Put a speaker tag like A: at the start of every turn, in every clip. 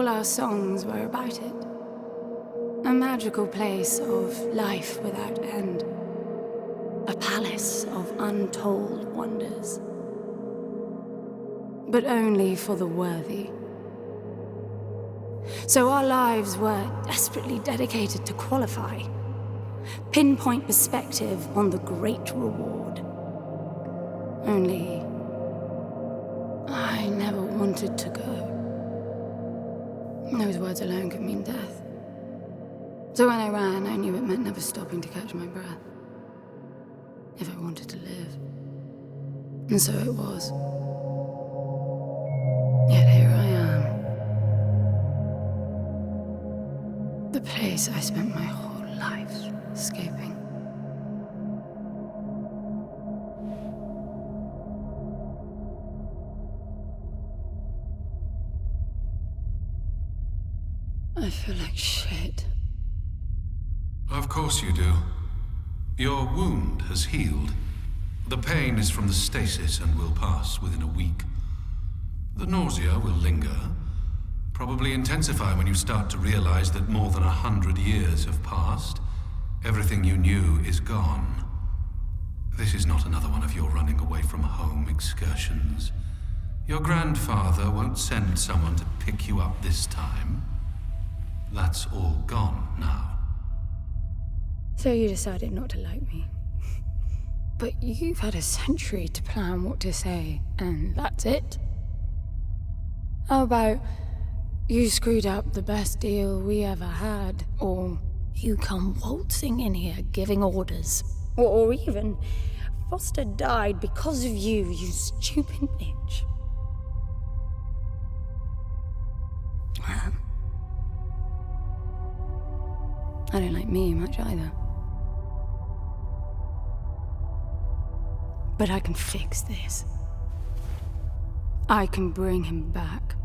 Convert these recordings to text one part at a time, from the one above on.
A: all our songs were about it. A magical place of life without end. A palace of untold wonders. But only for the worthy. So our lives were desperately dedicated to qualify. Pinpoint perspective on the great reward. Only I never wanted to go. Those words alone could mean death. So when I ran, I knew it meant never stopping to catch my breath. If I wanted to live. And so it was. Yet here I am. The place I spent my whole life escaping. I feel like shit.
B: Of course you do. Your wound has healed. The pain is from the stasis and will pass within a week. The nausea will linger, probably intensify when you start to realize that more than 100 years have passed. Everything you knew is gone. This is not another one of your running away from home excursions. Your grandfather won't send someone to pick you up this time. That's all gone now.
A: So you decided not to like me. But you've had a century to plan what to say, and that's it? How about you screwed up the best deal we ever had, or you come waltzing in here giving orders, or even Foster died because of you, you stupid bitch. I don't like me much either. But I can fix this. I can bring him back.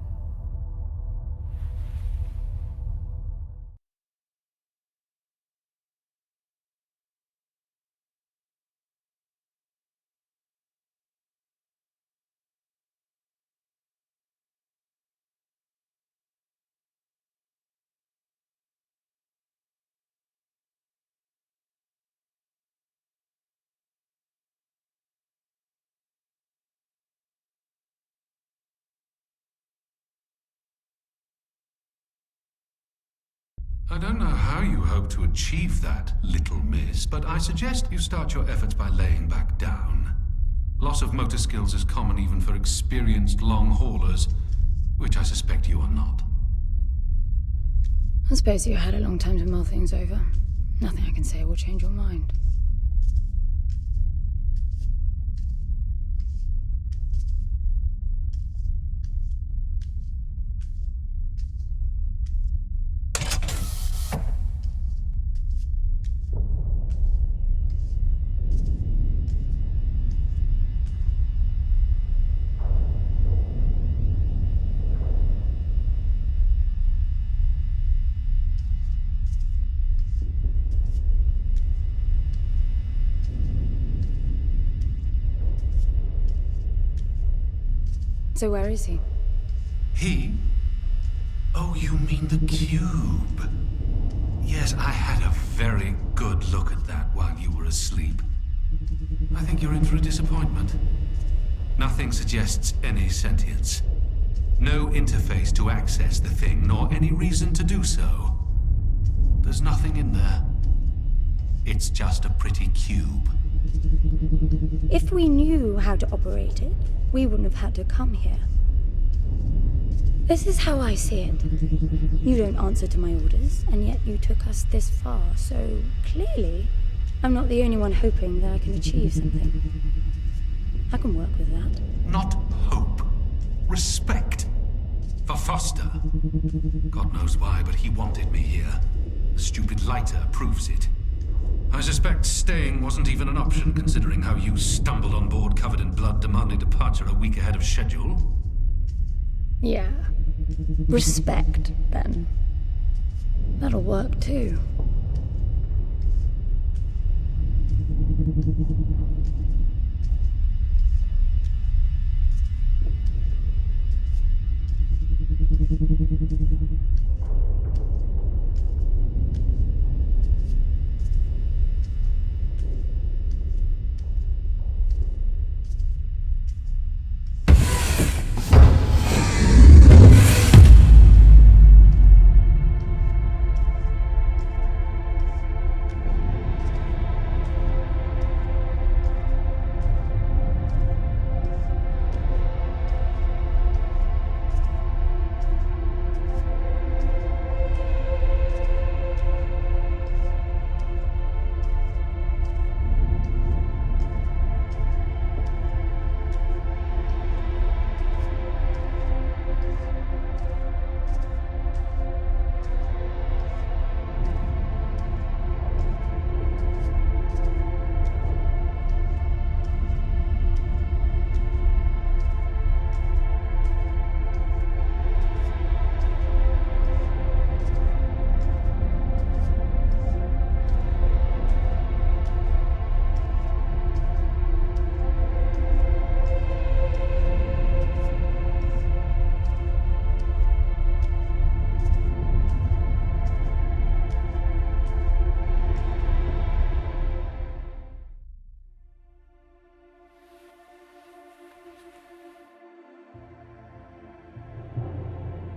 B: I don't know how you hope to achieve that, little miss, but I suggest you start your efforts by laying back down. Loss of motor skills is common even for experienced long haulers, which I suspect you are not.
A: I suppose you had a long time to mull things over. Nothing I can say will change your mind. So where is he?
B: He? Oh, you mean the cube. Yes, I had a very good look at that while you were asleep. I think you're in for a disappointment. Nothing suggests any sentience. No interface to access the thing, nor any reason to do so. There's nothing in there. It's just a pretty cube.
A: If we knew how to operate it, we wouldn't have had to come here. This is how I see it. You don't answer to my orders, and yet you took us this far, so clearly I'm not the only one hoping that I can achieve something. I can work with that.
B: Not hope. Respect. For Foster. God knows why, but he wanted me here. The stupid lighter proves it. I suspect staying wasn't even an option, considering how you stumbled on board covered in blood, demanding departure a week ahead of schedule.
A: Yeah. Respect, then. That'll work, too.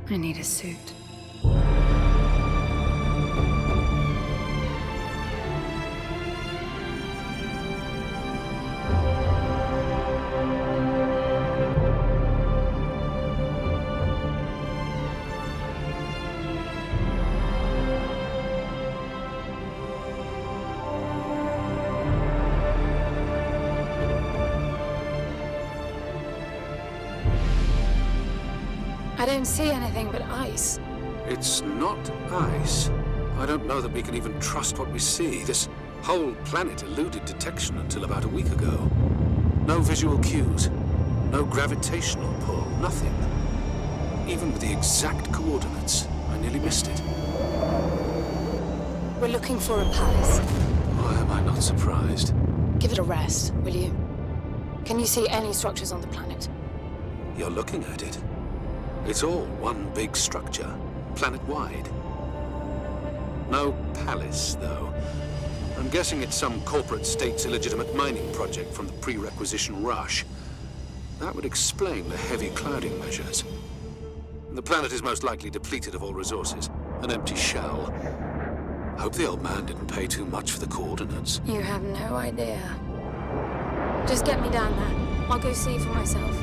A: I need a suit. I don't see anything but ice.
B: It's not ice. I don't know that we can even trust what we see. This whole planet eluded detection until about a week ago. No visual cues, no gravitational pull, nothing. Even with the exact coordinates, I nearly missed it.
A: We're looking for a palace.
B: Why am I not surprised?
A: Give it a rest, will you? Can you see any structures on the planet?
B: You're looking at it. It's all one big structure, planet-wide. No palace, though. I'm guessing it's some corporate state's illegitimate mining project from the pre-requisition rush. That would explain the heavy clouding measures. The planet is most likely depleted of all resources. An empty shell. Hope the old man didn't pay too much for the coordinates.
A: You have no idea. Just get me down there. I'll go see for myself.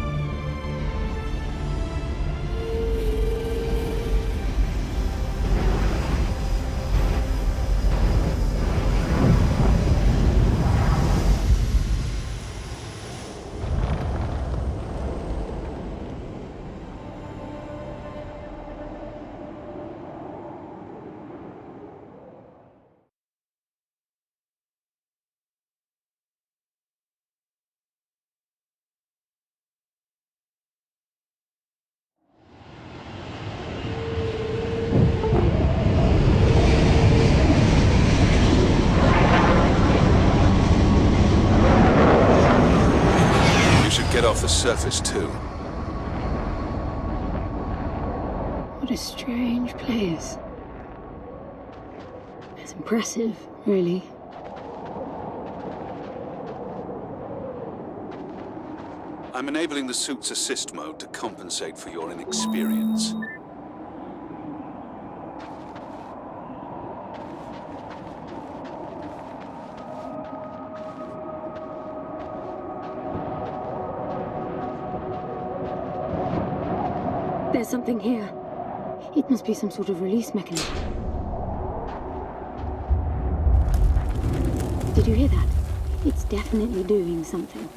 B: Get off the surface, too.
A: What a strange place. It's impressive, really.
B: I'm enabling the suit's assist mode to compensate for your inexperience.
A: There's something here. It must be some sort of release mechanism. Did you hear that? It's definitely doing something.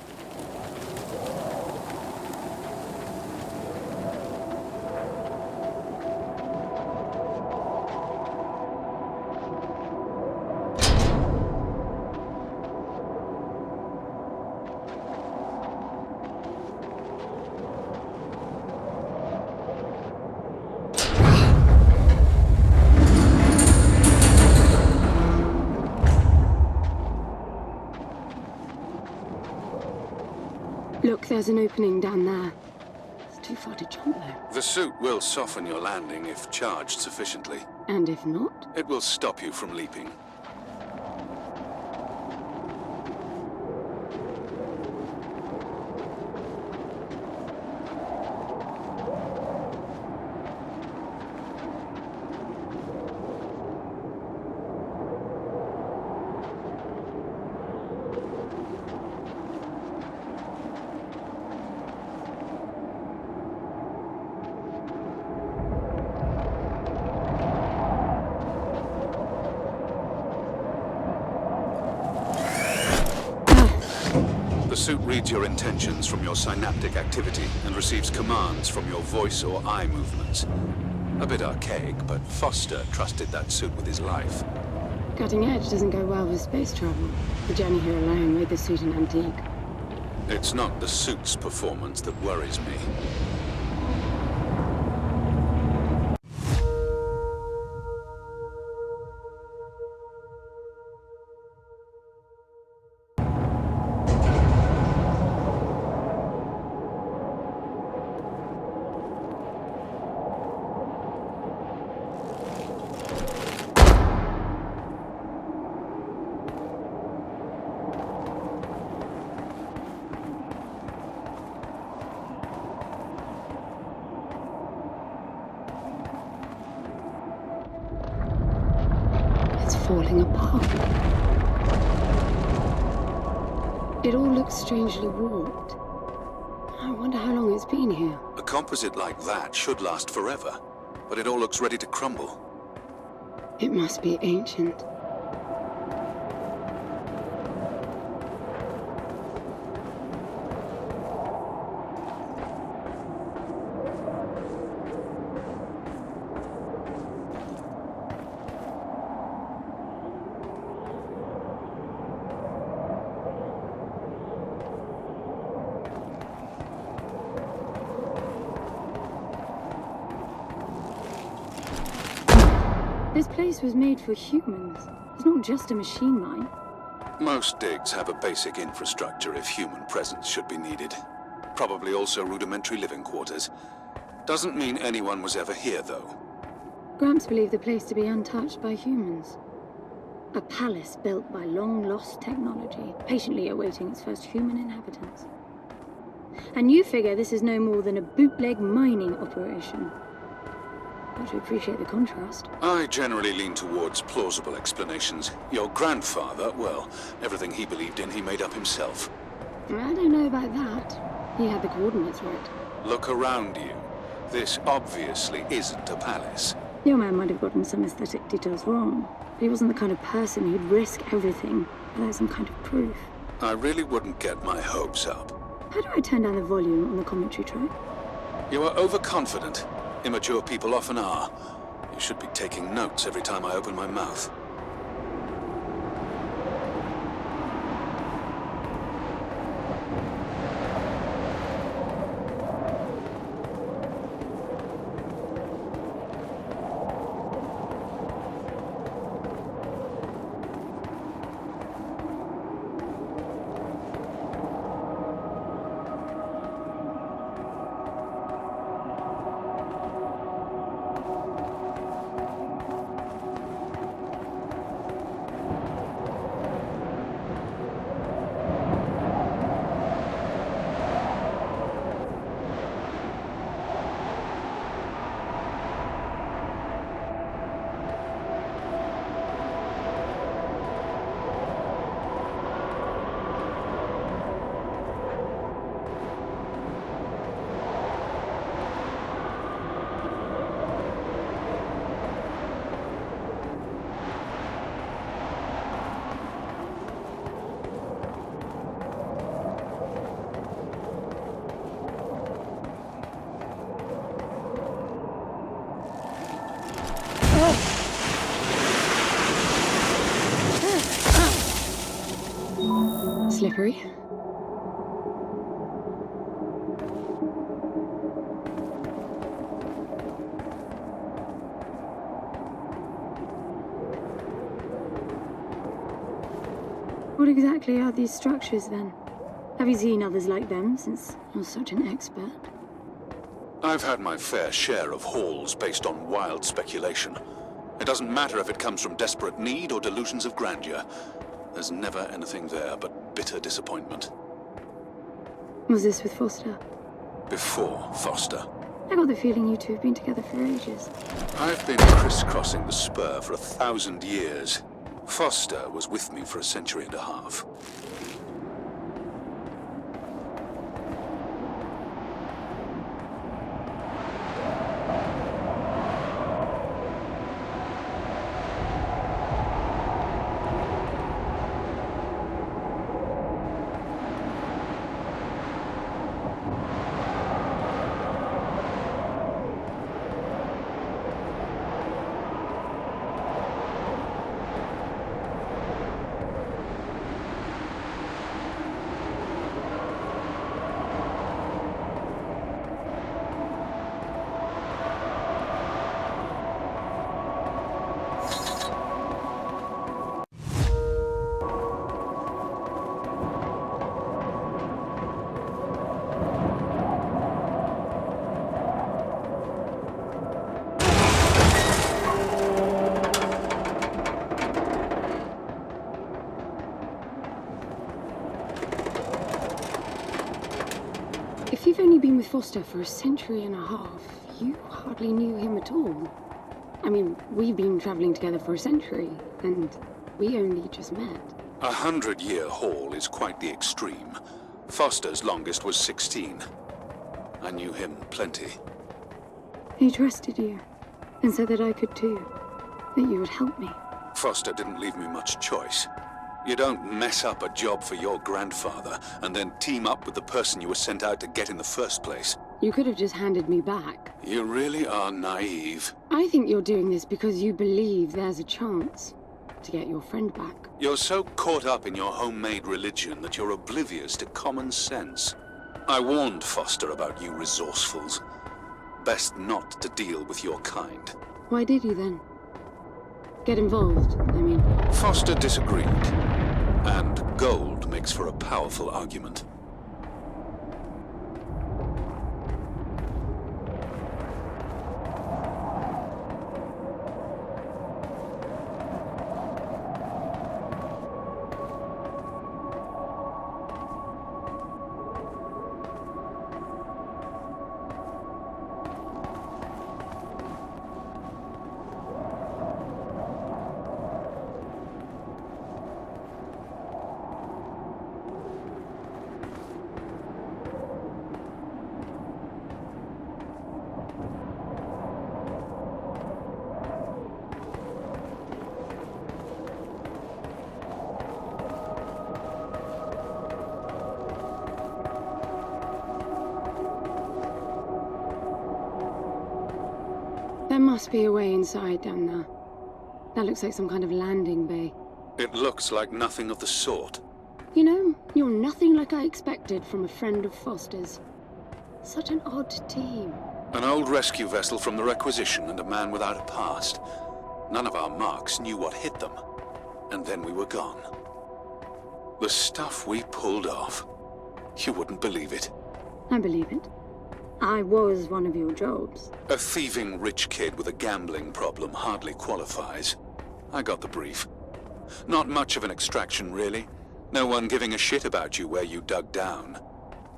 A: Look, there's an opening down there. It's too far to jump, though.
B: The suit will soften your landing if charged sufficiently.
A: And if not?
B: It will stop you from leaping. The suit reads your intentions from your synaptic activity and receives commands from your voice or eye movements. A bit archaic, but Foster trusted that suit with his life.
A: Cutting edge doesn't go well with space travel. The journey here alone made the suit an antique.
B: It's not the suit's performance that worries me.
A: falling apart. It all looks strangely warped. I wonder how long it's been here.
B: A composite like that should last forever, but it all looks ready to crumble.
A: It must be ancient. This place was made for humans. It's not just a machine mine.
B: Most digs have a basic infrastructure if human presence should be needed. Probably also rudimentary living quarters. Doesn't mean anyone was ever here, though.
A: Gramps believed the place to be untouched by humans. A palace built by long-lost technology, patiently awaiting its first human inhabitants. And you figure this is no more than a bootleg mining operation. Got to appreciate the contrast.
B: I generally lean towards plausible explanations. Your grandfather, well, everything he believed in, he made up himself.
A: I don't know about that. He had the coordinates right.
B: Look around you. This obviously isn't a palace.
A: Your man might have gotten some aesthetic details wrong, but he wasn't the kind of person who'd risk everything without some kind of proof.
B: I really wouldn't get my hopes up.
A: How do I turn down the volume on the commentary track?
B: You are overconfident. Immature people often are. You should be taking notes every time I open my mouth.
A: Slippery. What exactly are these structures, then? Have you seen others like them, since you're such an expert?
B: I've had my fair share of hauls based on wild speculation. It doesn't matter if it comes from desperate need or delusions of grandeur. There's never anything there but bitter disappointment.
A: Was this with Foster?
B: Before Foster.
A: I got the feeling you two have been together for ages.
B: I've been crisscrossing the spur for 1,000 years. Foster was with me for a century and a half.
A: If you've only been with Foster for a century and a half, you hardly knew him at all. I mean, we've been traveling together for a century, and we only just met.
B: 100-year haul is quite the extreme. Foster's longest was 16. I knew him plenty.
A: He trusted you, and said that I could too. That you would help me.
B: Foster didn't leave me much choice. You don't mess up a job for your grandfather and then team up with the person you were sent out to get in the first place.
A: You could have just handed me back.
B: You really are naive.
A: I think you're doing this because you believe there's a chance to get your friend back.
B: You're so caught up in your homemade religion that you're oblivious to common sense. I warned Foster about you resourcefuls. Best not to deal with your kind.
A: Why did you then? Get involved, I mean.
B: Foster disagreed, and gold makes for a powerful argument.
A: There must be a way inside down there. That looks like some kind of landing bay.
B: It looks like nothing of the sort.
A: You know, you're nothing like I expected from a friend of Foster's. Such an odd team.
B: An old rescue vessel from the Requisition and a man without a past. None of our marks knew what hit them. And then we were gone. The stuff we pulled off. You wouldn't believe it.
A: I believe it. I was one of your jobs.
B: A thieving rich kid with a gambling problem hardly qualifies. I got the brief. Not much of an extraction, really. No one giving a shit about you where you dug down.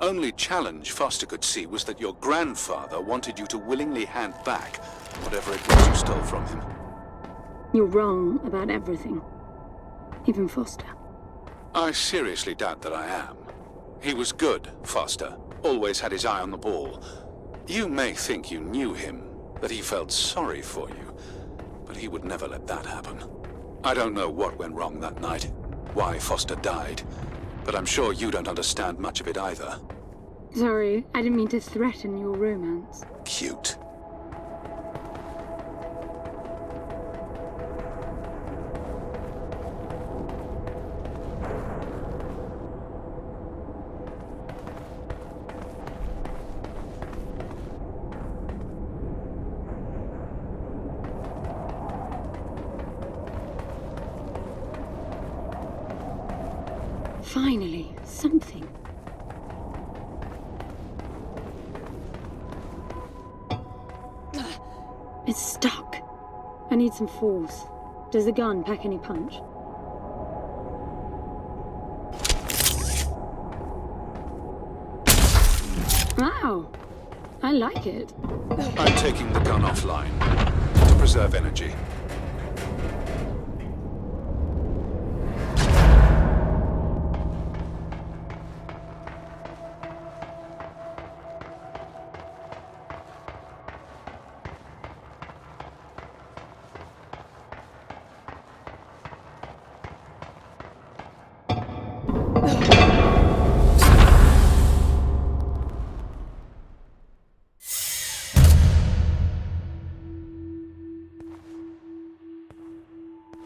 B: Only challenge Foster could see was that your grandfather wanted you to willingly hand back whatever it was you stole from him.
A: You're wrong about everything. Even Foster.
B: I seriously doubt that I am. He was good, Foster. Always had his eye on the ball. You may think you knew him, that he felt sorry for you, but he would never let that happen. I don't know what went wrong that night, why Foster died, but I'm sure you don't understand much of it either.
A: Sorry, I didn't mean to threaten your romance.
B: Cute.
A: Finally, something. It's stuck. I need some force. Does the gun pack any punch? Wow, I like it.
B: I'm taking the gun offline to preserve energy.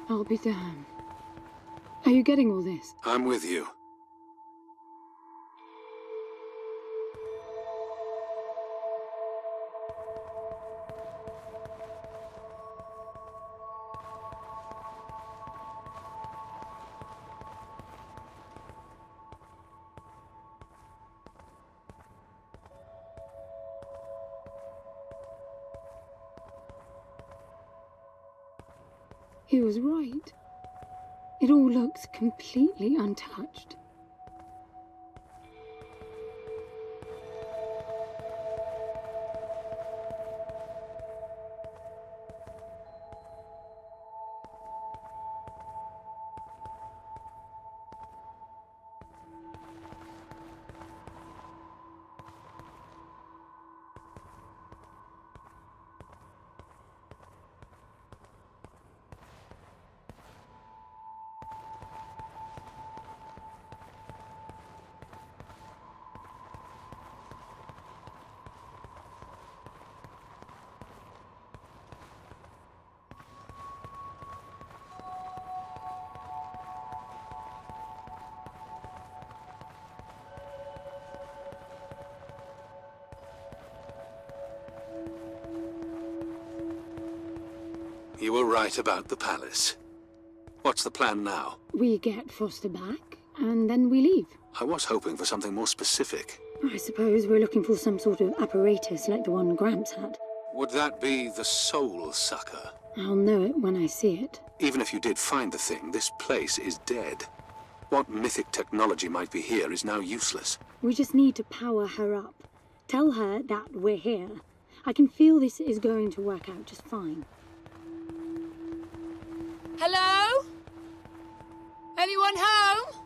A: I'll be damned. Are you getting all this?
B: I'm with you.
A: He was right. It all looks completely untouched.
B: You were right about the palace. What's the plan now?
A: We get Foster back, and then we leave.
B: I was hoping for something more specific.
A: I suppose we're looking for some sort of apparatus like the one Gramps had.
B: Would that be the Soul Sucker?
A: I'll know it when I see it.
B: Even if you did find the thing, this place is dead. What mythic technology might be here is now useless.
A: We just need to power her up. Tell her that we're here. I can feel this is going to work out just fine.
C: Hello? Anyone home?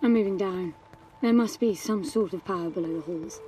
A: I'm moving down. There must be some sort of power below the halls.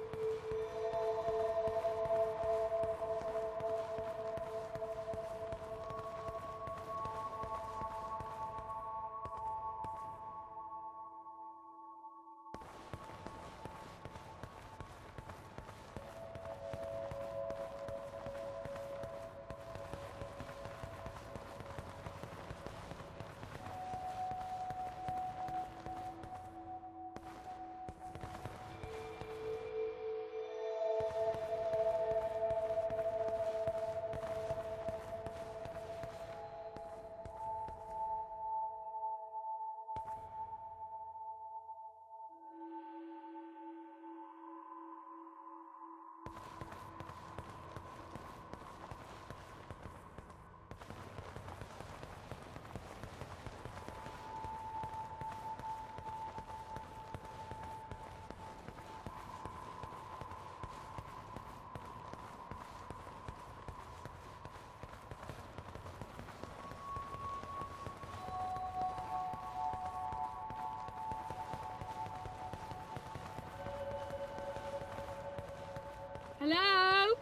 C: Hello?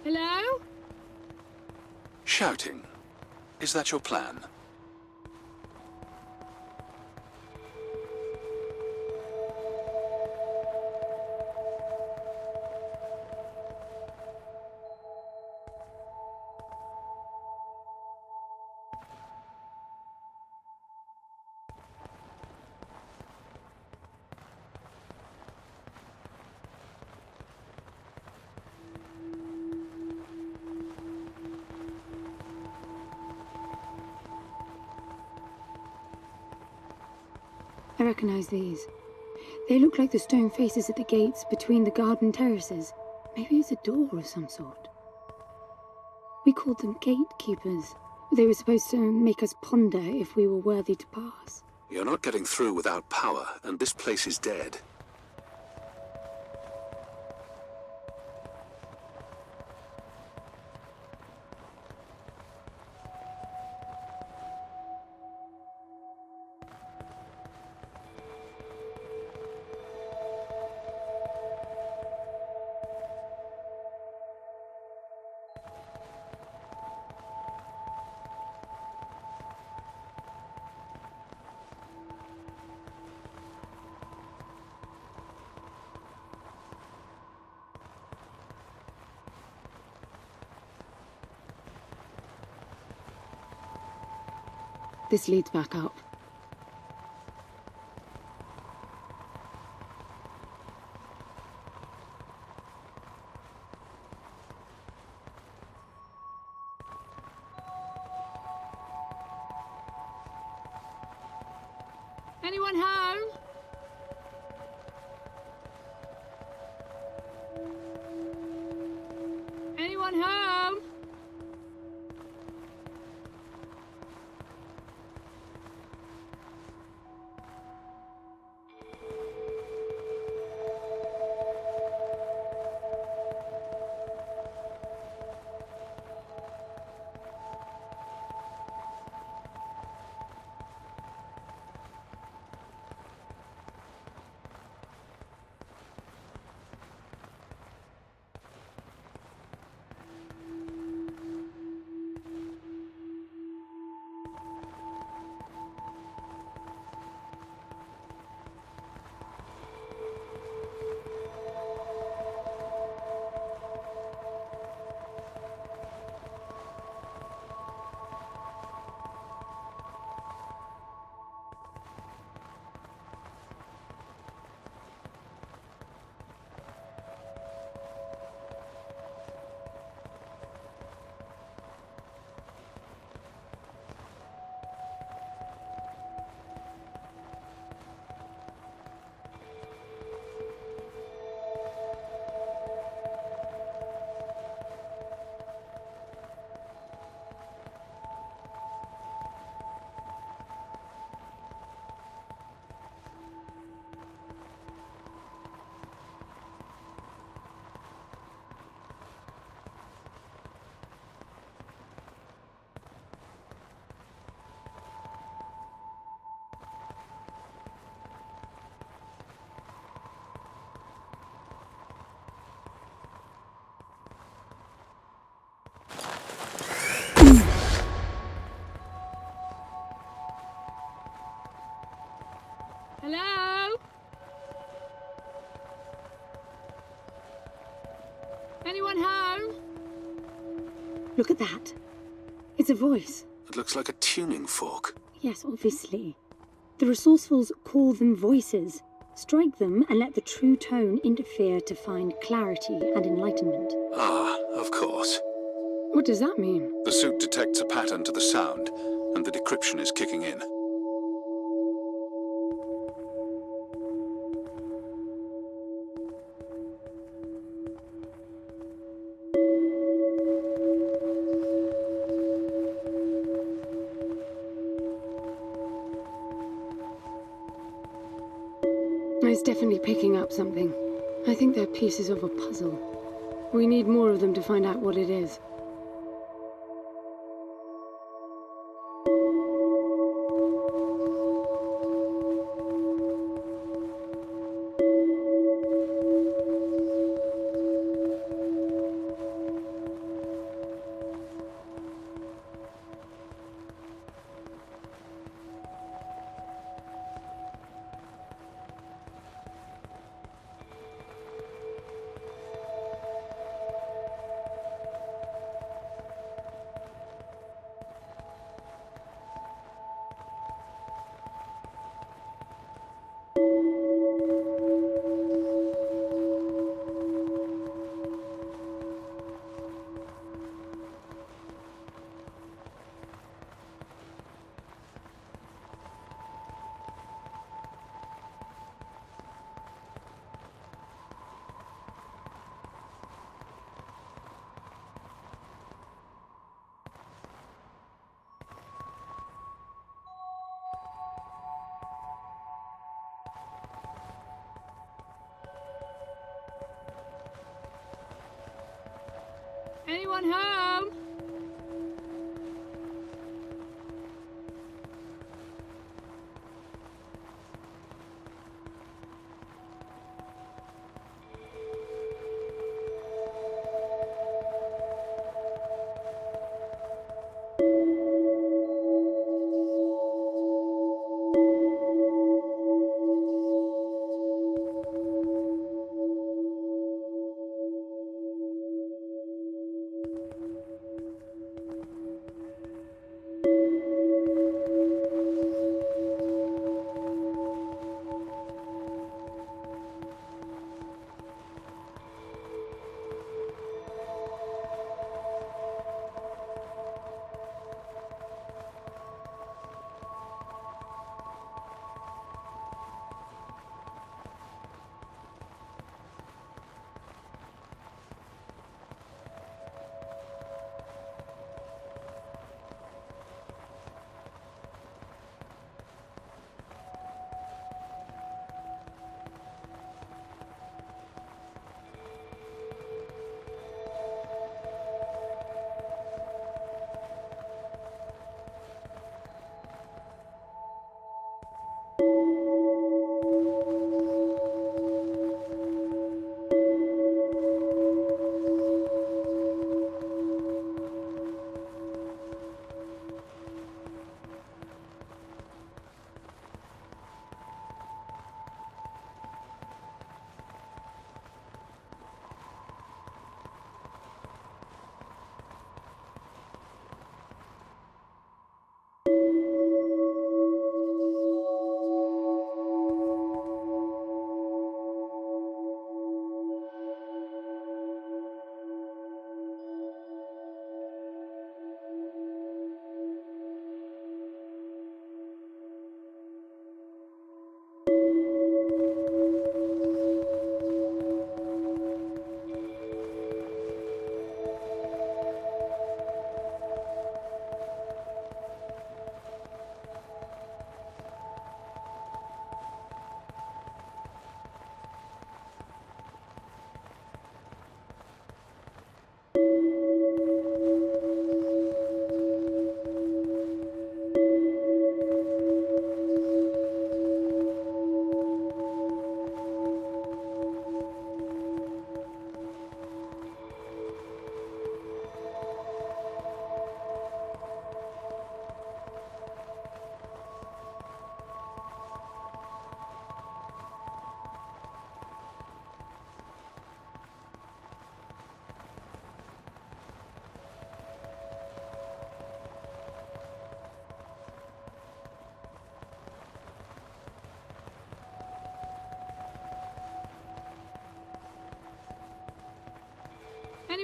C: Hello?
B: Shouting. Is that your plan?
A: I recognize these. They look like the stone faces at the gates between the garden terraces. Maybe it's a door of some sort. We called them gatekeepers. They were supposed to make us ponder if we were worthy to pass.
B: You're not getting through without power, and this place is dead.
A: This leads back up.
C: Anyone home? Anyone home? Anyone home?
D: Look at that. It's a voice.
B: It looks like a tuning fork.
D: Yes, obviously. The resourcefuls call them voices. Strike them and let the true tone interfere to find clarity and enlightenment.
B: Ah, of course.
A: What does that mean?
B: The suit detects a pattern to the sound, and the decryption is kicking in.
A: It's definitely picking up something. I think they're pieces of a puzzle. We need more of them to find out what it is.
C: Anyone home?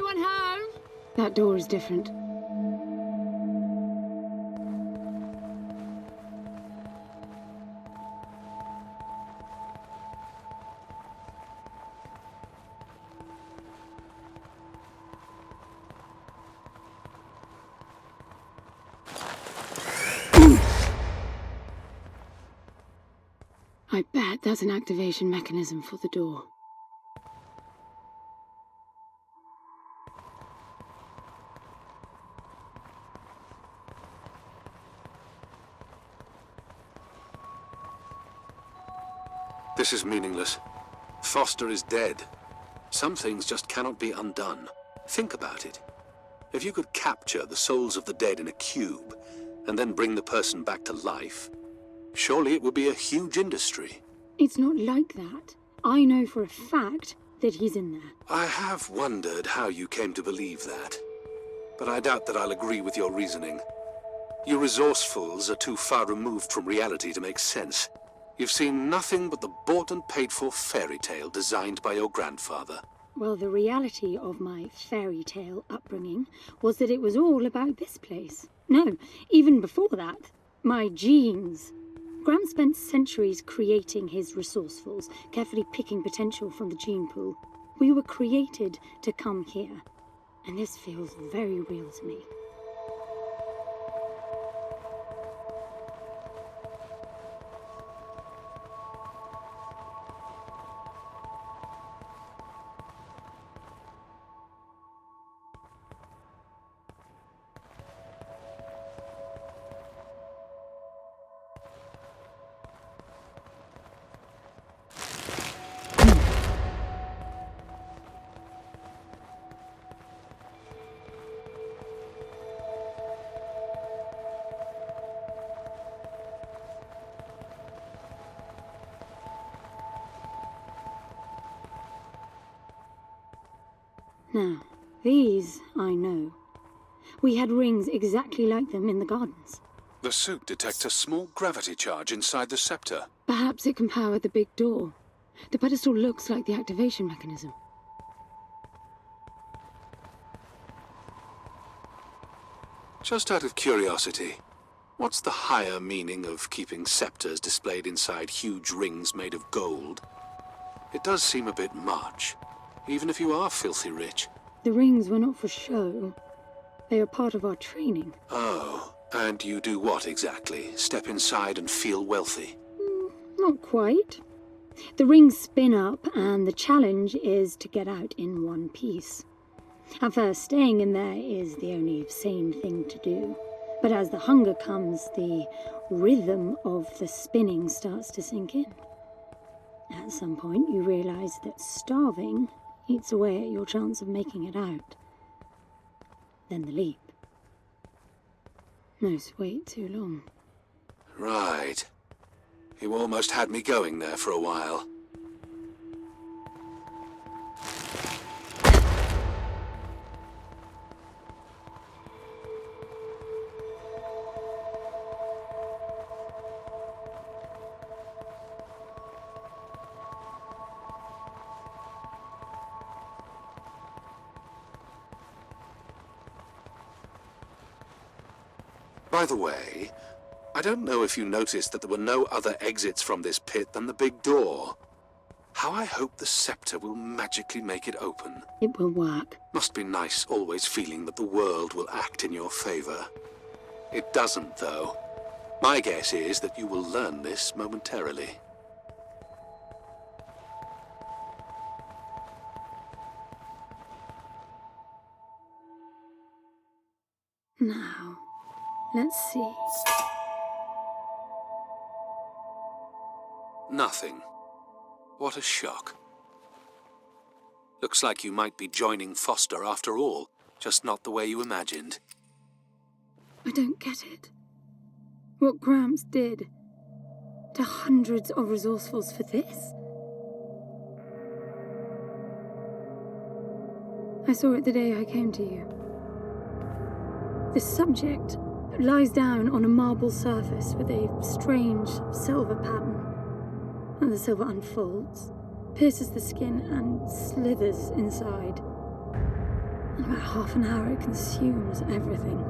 C: Anyone home?
D: That door is different. I bet that's an activation mechanism for the door.
B: This is meaningless. Foster is dead. Some things just cannot be undone. Think about it. If you could capture the souls of the dead in a cube, and then bring the person back to life, surely it would be a huge industry.
D: It's not like that. I know for a fact that he's in there.
B: I have wondered how you came to believe that, but I doubt that I'll agree with your reasoning. You resourcefuls are too far removed from reality to make sense. You've seen nothing but the bought and paid for fairy tale designed by your grandfather.
D: Well, the reality of my fairy tale upbringing was that it was all about this place. No, even before that, my genes. Graham spent centuries creating his resourcefuls, carefully picking potential from the gene pool. We were created to come here, and this feels very real to me. Now, these I know. We had rings exactly like them in the gardens.
B: The suit detects a small gravity charge inside the scepter.
D: Perhaps it can power the big door. The pedestal looks like the activation mechanism.
B: Just out of curiosity, what's the higher meaning of keeping scepters displayed inside huge rings made of gold? It does seem a bit much, even if you are filthy rich.
D: The rings were not for show. They are part of our training.
B: Oh, and you do what exactly? Step inside and feel wealthy?
D: Not quite. The rings spin up, and the challenge is to get out in one piece. At first, staying in there is the only sane thing to do. But as the hunger comes, the rhythm of the spinning starts to sink in. At some point, you realize that starving eats away at your chance of making it out. Then the leap. No wait too long.
B: Right. You almost had me going there for a while. By the way, I don't know if you noticed that there were no other exits from this pit than the big door. How I hope the scepter will magically make it open.
D: It will work.
B: Must be nice always feeling that the world will act in your favor. It doesn't, though. My guess is that you will learn this momentarily.
D: Now, let's see.
B: Nothing. What a shock. Looks like you might be joining Foster after all, just not the way you imagined.
D: I don't get it. What Gramps did to hundreds of resourcefuls for this? I saw it the day I came to you. The subject lies down on a marble surface with a strange silver pattern. And the silver unfolds, pierces the skin, and slithers inside. In about half an hour, it consumes everything.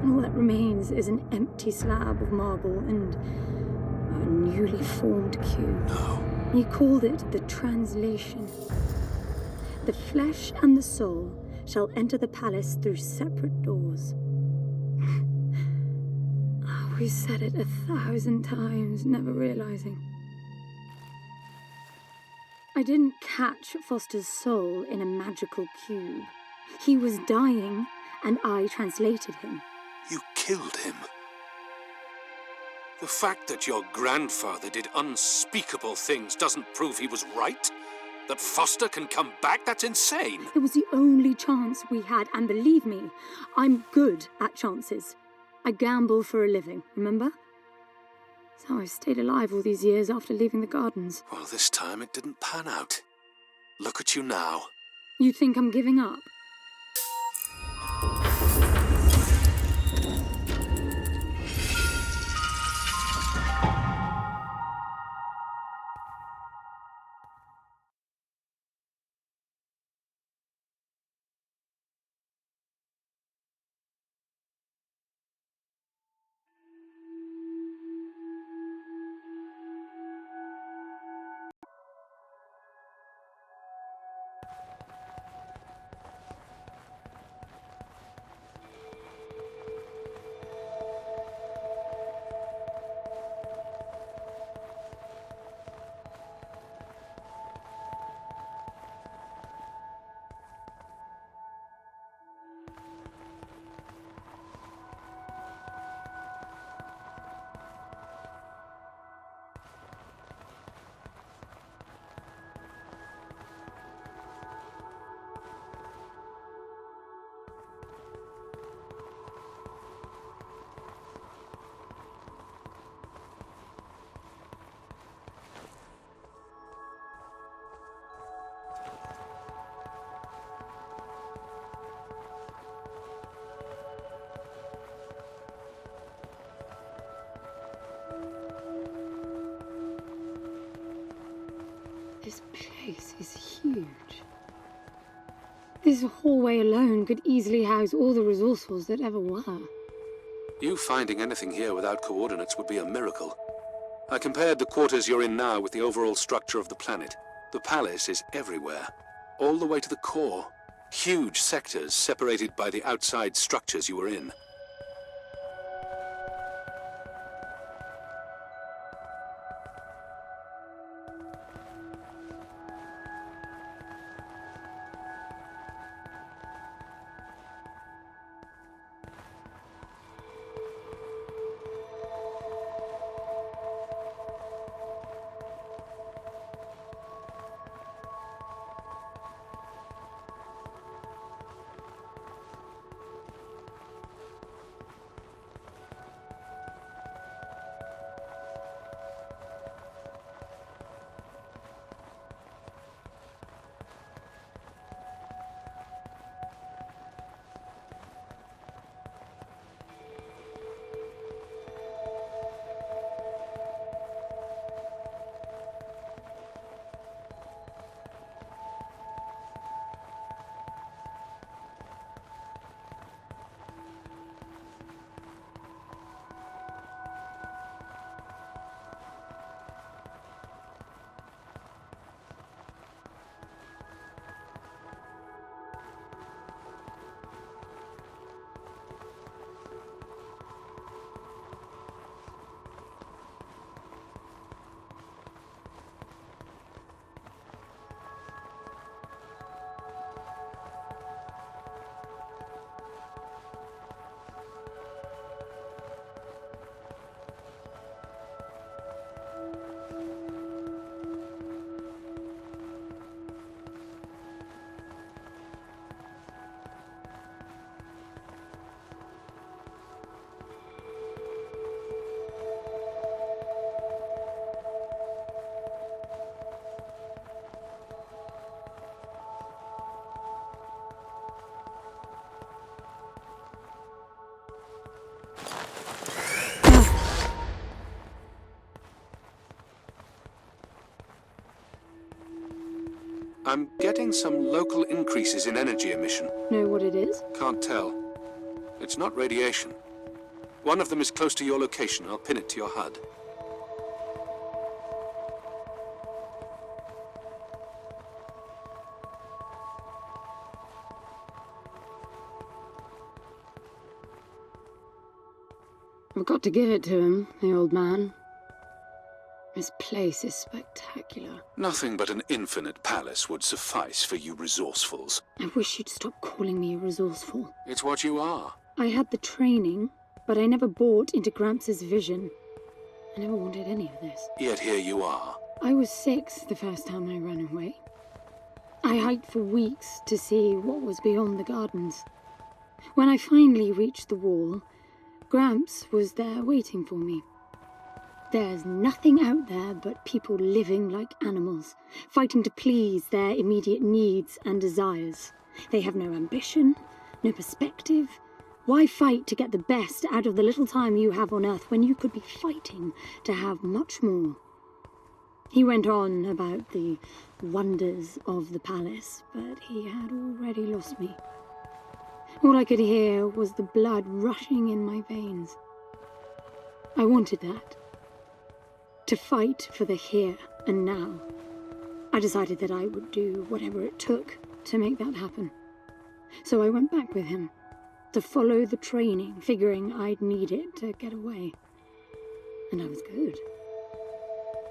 D: And all that remains is an empty slab of marble and a newly formed cube.
B: No.
D: He called it the translation. The flesh and the soul shall enter the palace through separate doors. We said it 1,000 times, never realizing. I didn't catch Foster's soul in a magical cube. He was dying, and I translated him.
B: You killed him. The fact that your grandfather did unspeakable things doesn't prove he was right? That Foster can come back? That's insane!
D: It was the only chance we had, and believe me, I'm good at chances. I gamble for a living, remember? That's how I stayed alive all these years after leaving the gardens.
B: Well, this time it didn't pan out. Look at you now.
D: You think I'm giving up? This place is huge. This hallway alone could easily house all the resourcefuls that ever were.
B: You finding anything here without coordinates would be a miracle. I compared the quarters you're in now with the overall structure of the planet. The palace is everywhere, all the way to the core. Huge sectors separated by the outside structures you were in. I'm getting some local increases in energy emission.
D: Know what it is?
B: Can't tell. It's not radiation. One of them is close to your location. I'll pin it to your HUD.
D: I've got to give it to him, the old man. This place is spectacular.
B: Nothing but an infinite palace would suffice for you resourcefuls.
D: I wish you'd stop calling me resourceful.
B: It's what you are.
D: I had the training, but I never bought into Gramps' vision. I never wanted any of this.
B: Yet here you are.
D: I was 6 the first time I ran away. I hiked for weeks to see what was beyond the gardens. When I finally reached the wall, Gramps was there waiting for me. There's nothing out there but people living like animals, fighting to please their immediate needs and desires. They have no ambition, no perspective. Why fight to get the best out of the little time you have on Earth when you could be fighting to have much more? He went on about the wonders of the palace, but he had already lost me. All I could hear was the blood rushing in my veins. I wanted that. To fight for the here and now. I decided that I would do whatever it took to make that happen. So I went back with him, to follow the training, figuring I'd need it to get away. And I was good.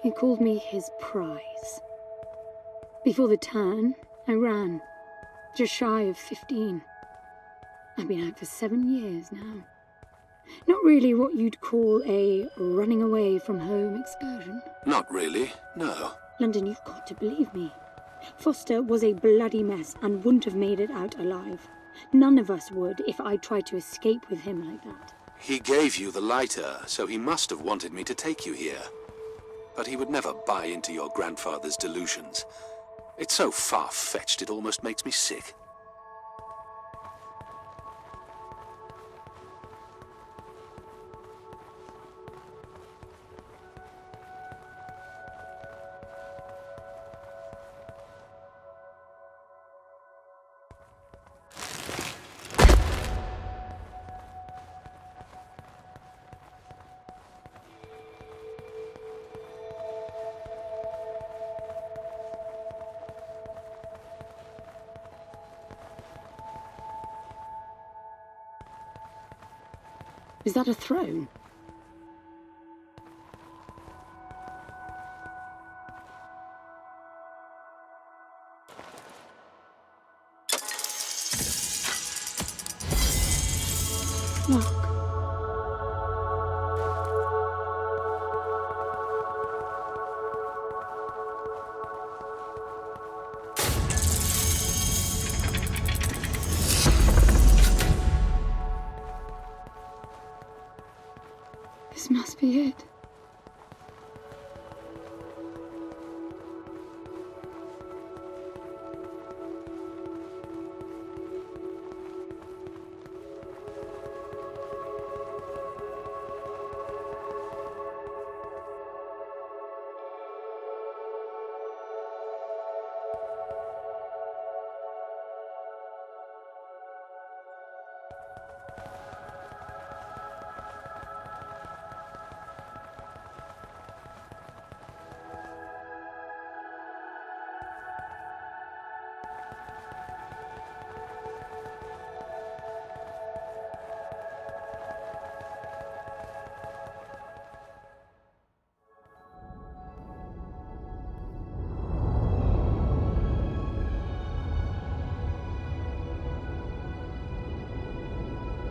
D: He called me his prize. Before the turn, I ran, just shy of 15. I've been out for 7 years now. Not really what you'd call a running away from home excursion.
B: Not really, no.
D: London, you've got to believe me. Foster was a bloody mess and wouldn't have made it out alive. None of us would if I tried to escape with him like that.
B: He gave you the lighter, so he must have wanted me to take you here. But he would never buy into your grandfather's delusions. It's so far-fetched it almost makes me sick.
D: Is that a throne? Look. This must be it.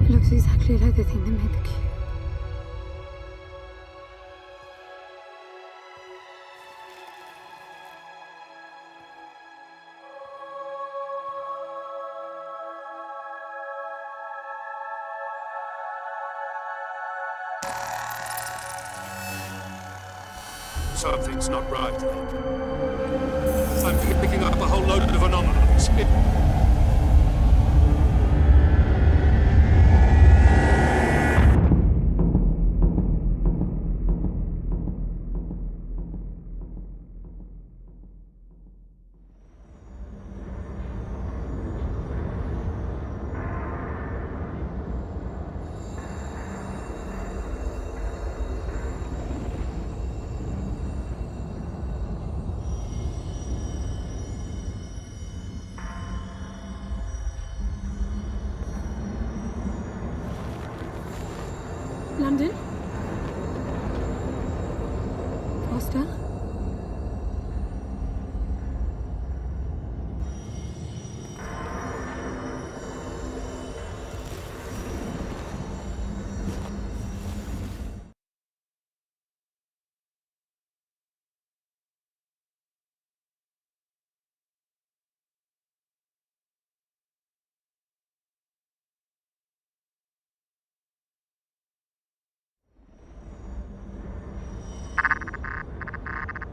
D: It looks exactly like the thing that made the cube.
B: Something's not right. I'm picking up a whole load of anomalies.
D: Brandon? Foster?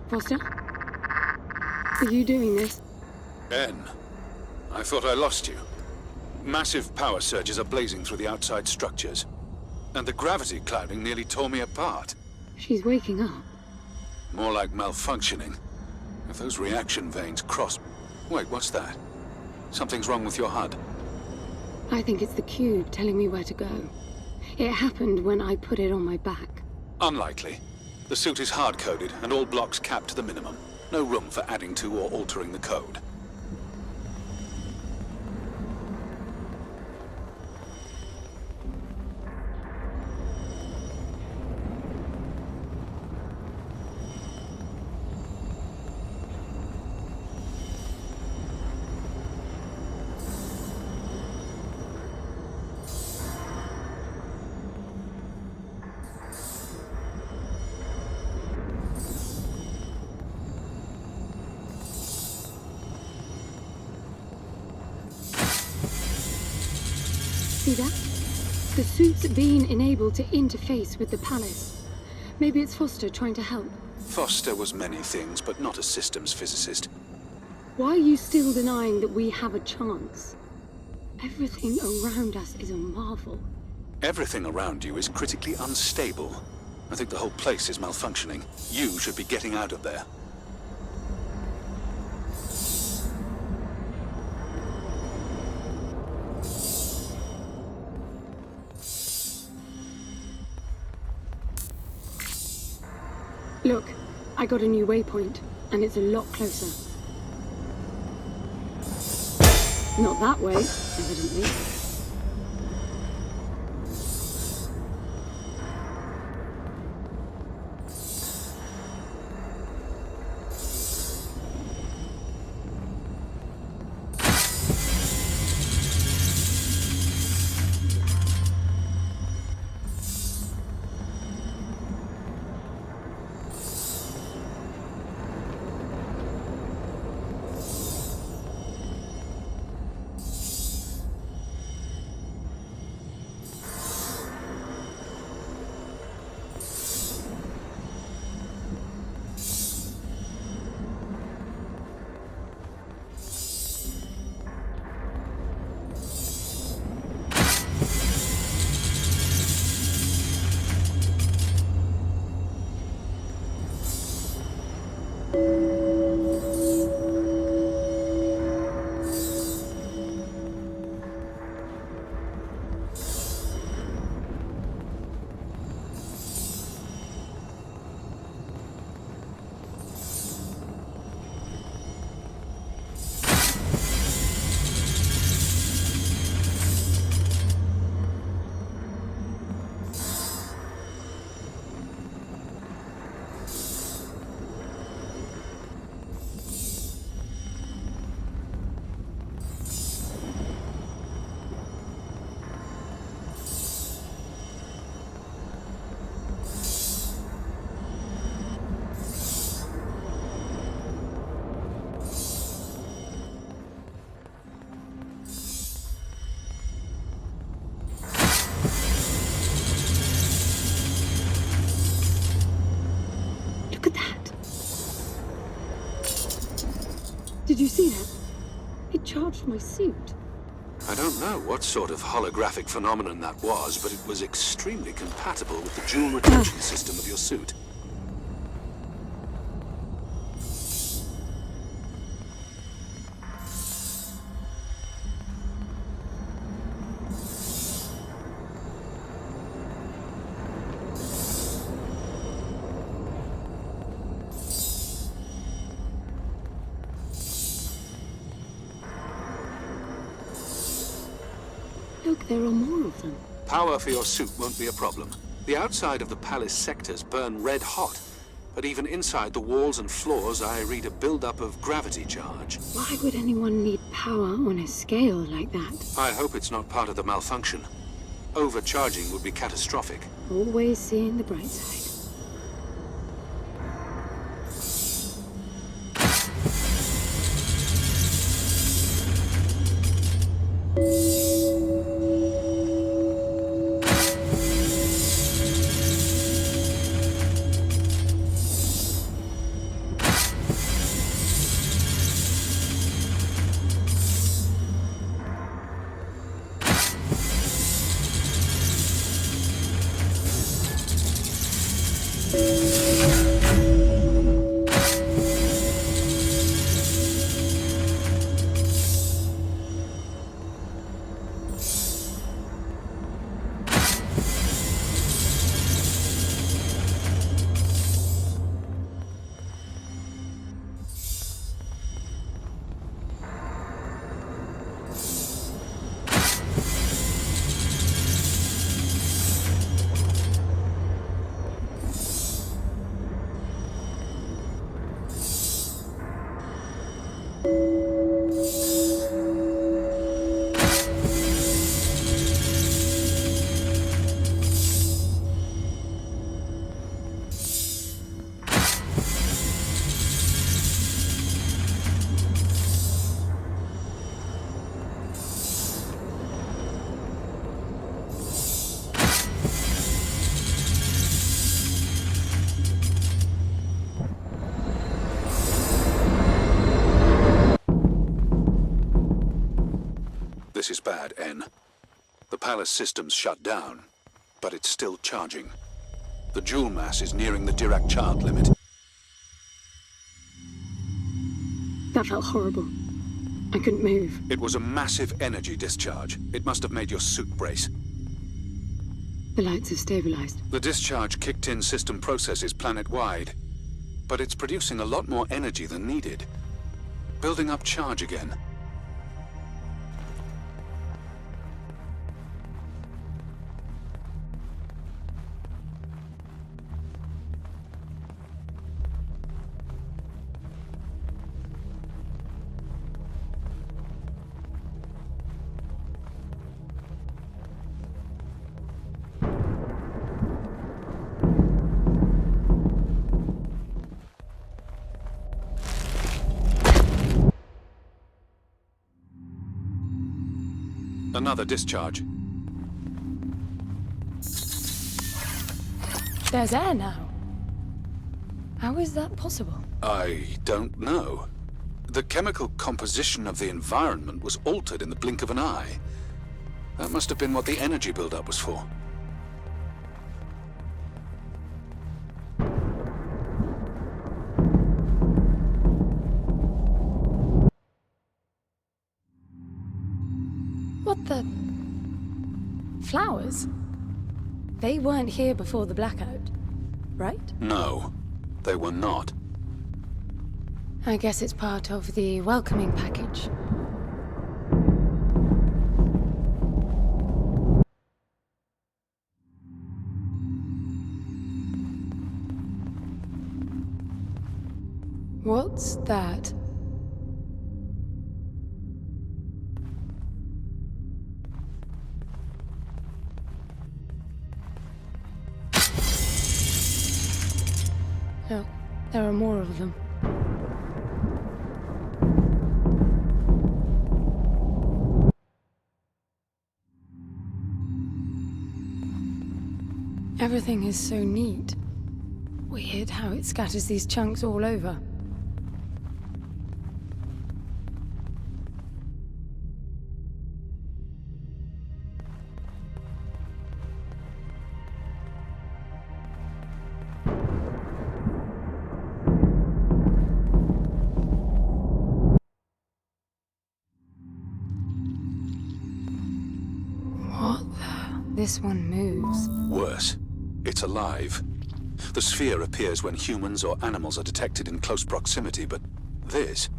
D: Foster? Are you doing this?
B: Ben, I thought I lost you. Massive power surges are blazing through the outside structures. And the gravity clouding nearly tore me apart.
D: She's waking up.
B: More like malfunctioning. If those reaction veins cross... Wait, what's that? Something's wrong with your HUD.
D: I think it's the cube telling me where to go. It happened when I put it on my back.
B: Unlikely. The suit is hard-coded, and all blocks capped to the minimum. No room for adding to or altering the code.
D: See that? The suit's being enabled to interface with the palace. Maybe it's Foster trying to help.
B: Foster was many things, but not a systems physicist.
D: Why are you still denying that we have a chance? Everything around us is a marvel.
B: Everything around you is critically unstable. I think the whole place is malfunctioning. You should be getting out of there.
D: Look, I got a new waypoint, and it's a lot closer. Not that way, evidently. Did you see that? It charged my suit.
B: I don't know what sort of holographic phenomenon that was, but it was extremely compatible with the dual retention system of your suit.
D: Look, there are more of them.
B: Power for your suit won't be a problem. The outside of the palace sectors burn red hot, but even inside the walls and floors I read a build-up of gravity charge.
D: Why would anyone need power on a scale like that?
B: I hope it's not part of the malfunction. Overcharging would be catastrophic.
D: Always seeing the bright side.
B: This is bad, N. The palace system's shut down, but it's still charging. The jewel mass is nearing the Dirac-Child limit.
D: That felt horrible. I couldn't move.
B: It was a massive energy discharge. It must have made your suit brace.
D: The lights have stabilized.
B: The discharge kicked in system processes planet-wide, but it's producing a lot more energy than needed. Building up charge again. Another discharge.
A: There's air now. How is that possible?
B: I don't know. The chemical composition of the environment was altered in the blink of an eye. That must have been what the energy buildup was for.
A: What the... Flowers? They weren't here before the blackout, right?
B: No, they were not.
A: I guess it's part of the welcoming package. What's that? Look, there are more of them. Everything is so neat. Weird how it scatters these chunks all over. This one moves.
B: Worse, it's alive. The sphere appears when humans or animals are detected in close proximity, but this...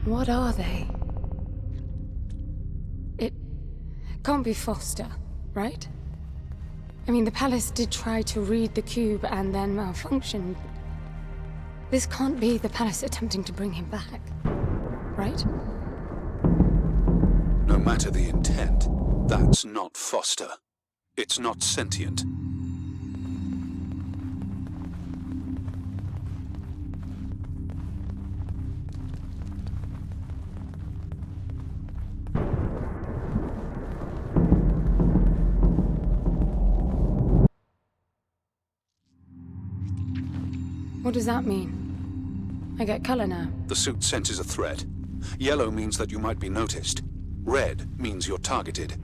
A: What are they? It can't be Foster, right? I mean, the palace did try to read the cube and then malfunctioned. This can't be the palace attempting to bring him back, right?
B: No matter the intent, that's not Foster. It's not sentient.
A: What does that mean? I get color now.
B: The suit senses a threat. Yellow means that you might be noticed. Red means you're targeted.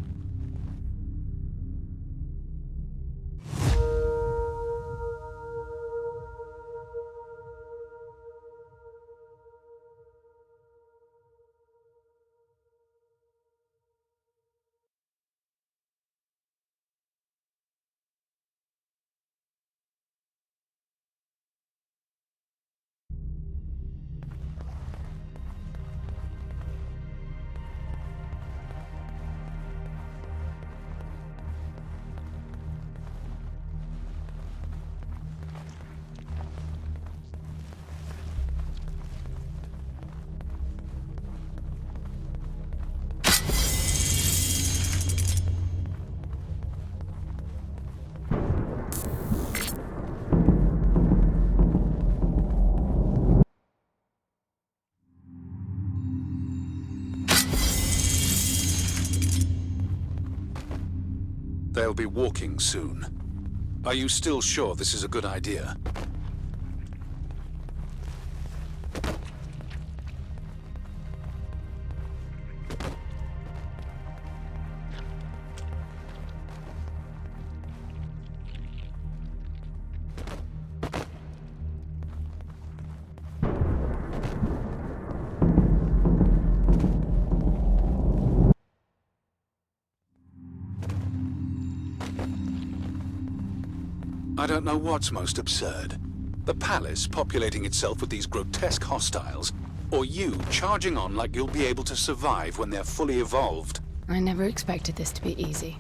B: They'll be walking soon. Are you still sure this is a good idea? I don't know what's most absurd. The palace populating itself with these grotesque hostiles, or you charging on like you'll be able to survive when they're fully evolved.
A: I never expected this to be easy.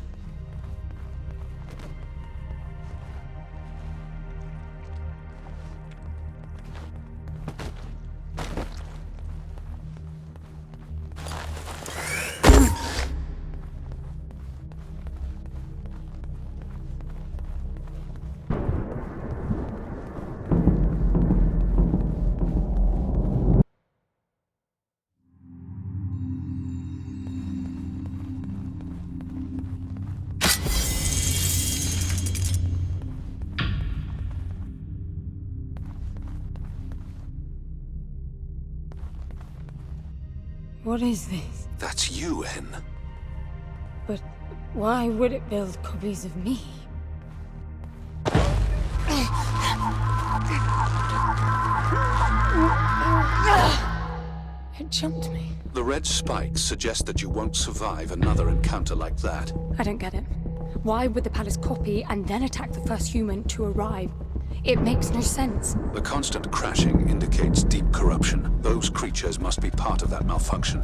A: What is this?
B: That's you, En.
A: But why would it build copies of me? It jumped me.
B: The red spikes suggest that you won't survive another encounter like that.
A: I don't get it. Why would the palace copy and then attack the first human to arrive? It makes no sense.
B: The constant crashing indicates deep corruption. Those creatures must be part of that malfunction.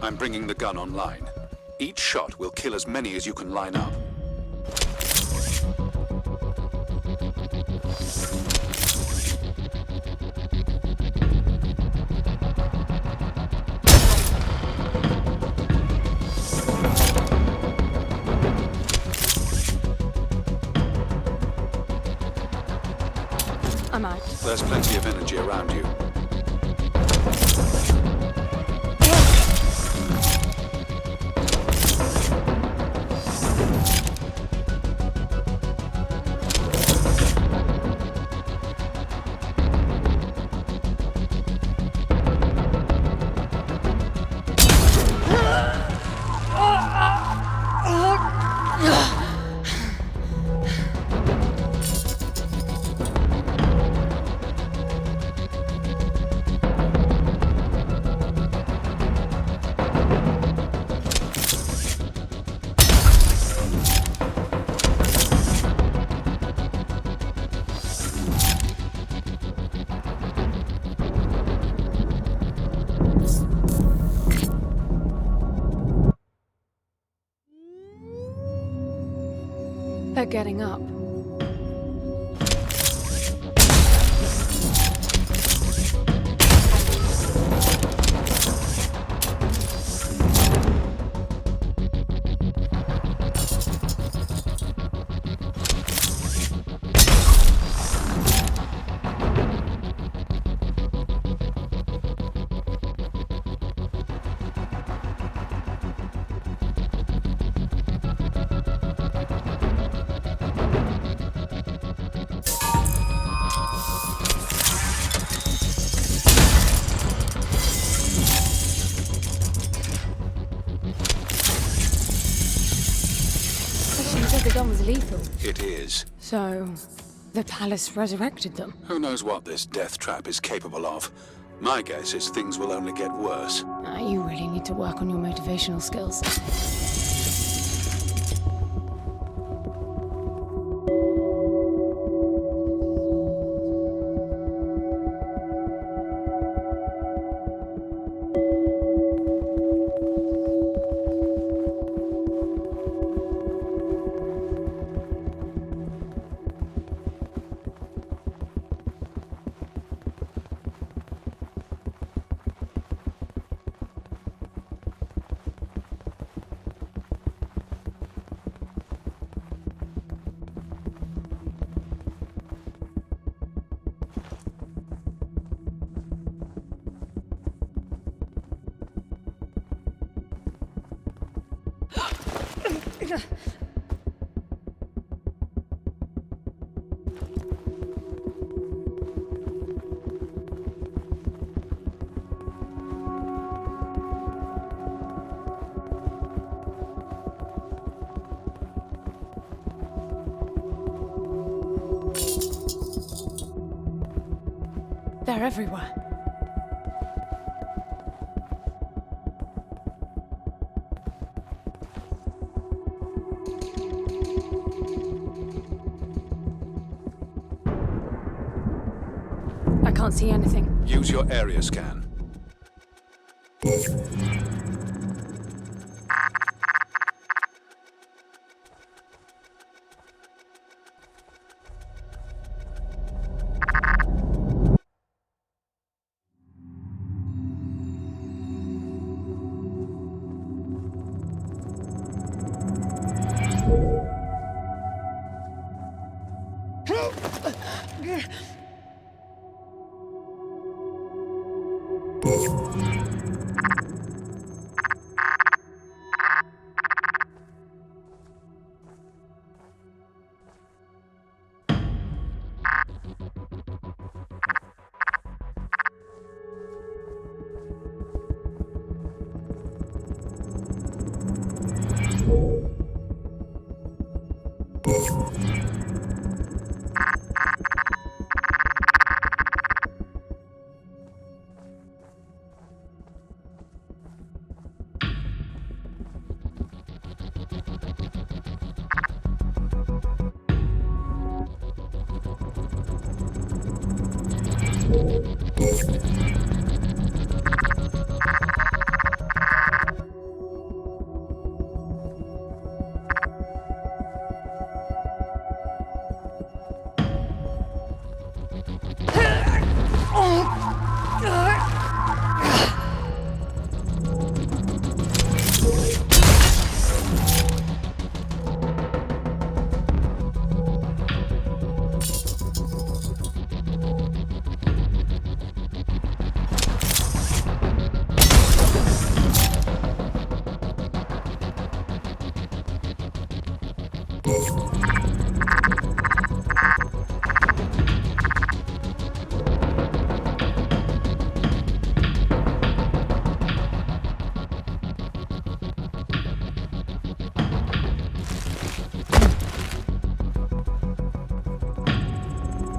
B: I'm bringing the gun online. Each shot will kill as many as you can line up.
A: I'm out.
B: There's plenty of energy around you.
A: They're getting up. You said the gun was lethal.
B: It is.
A: So, the palace resurrected them.
B: Who knows what this death trap is capable of? My guess is things will only get worse.
A: You really need to work on your motivational skills. They're everywhere. I can't see anything.
B: Use your area scan.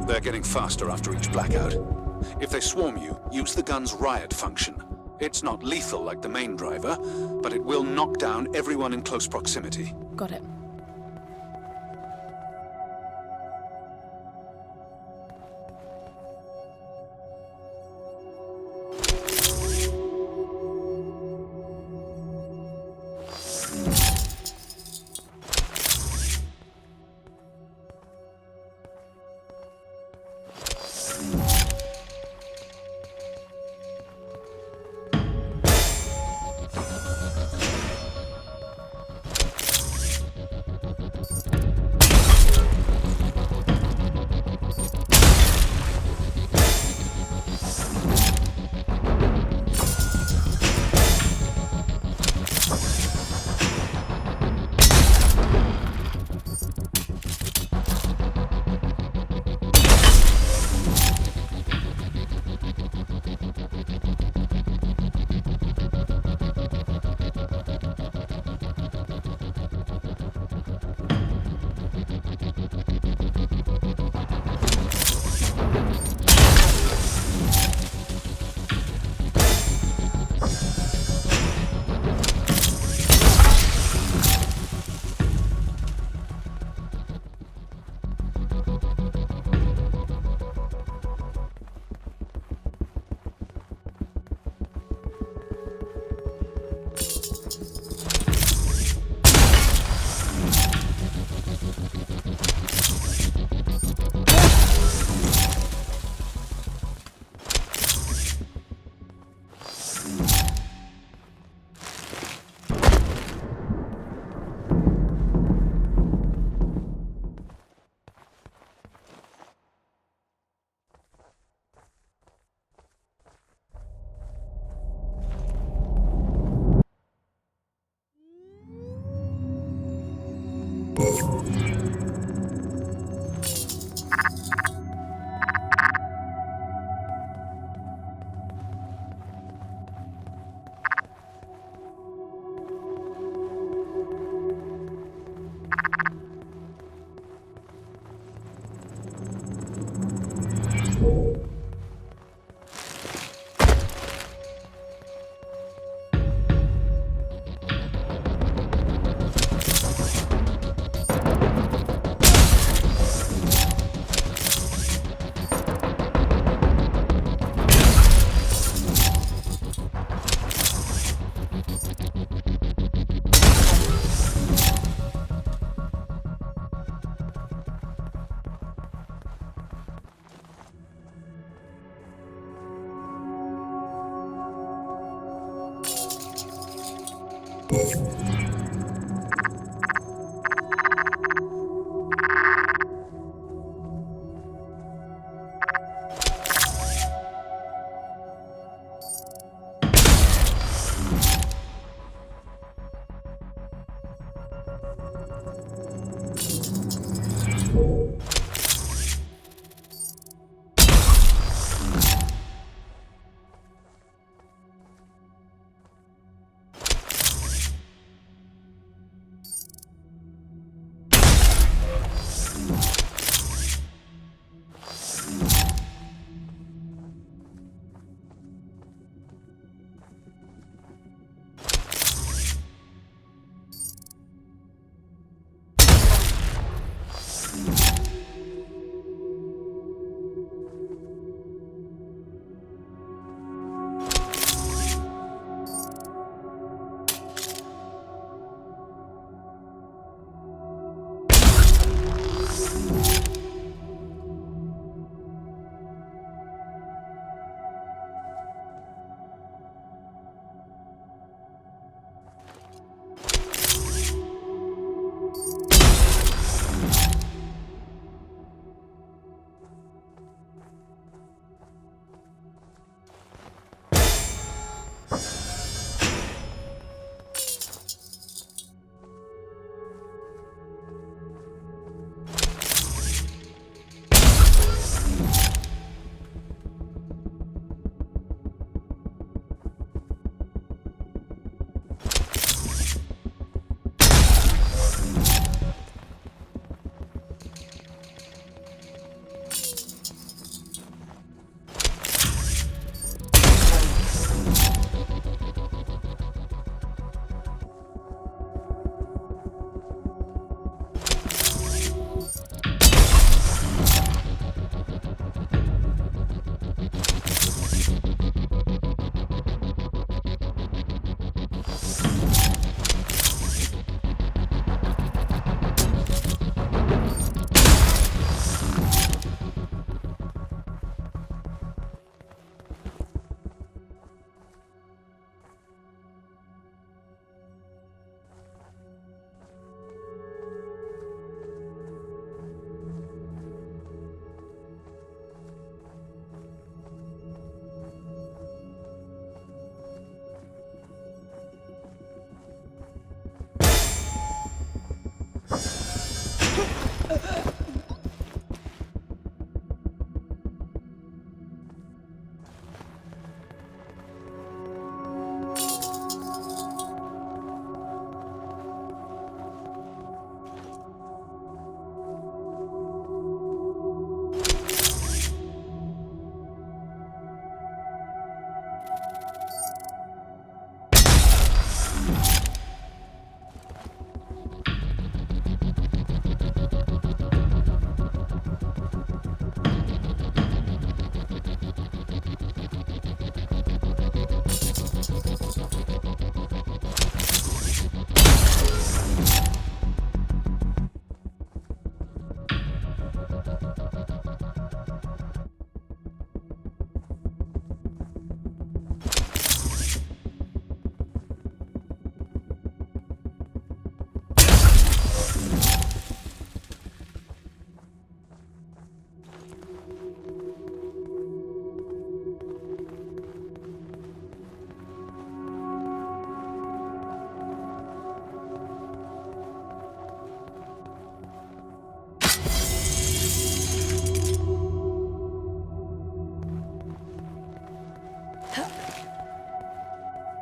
E: They're getting faster after each blackout. If they swarm you, use the gun's riot function. It's not lethal like the main driver, but it will knock down everyone in close proximity.
A: Got it.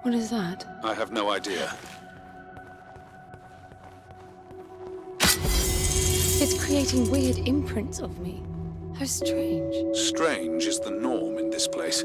A: What is that?
E: I have no idea.
A: It's creating weird imprints of me. How strange.
E: Strange is the norm in this place.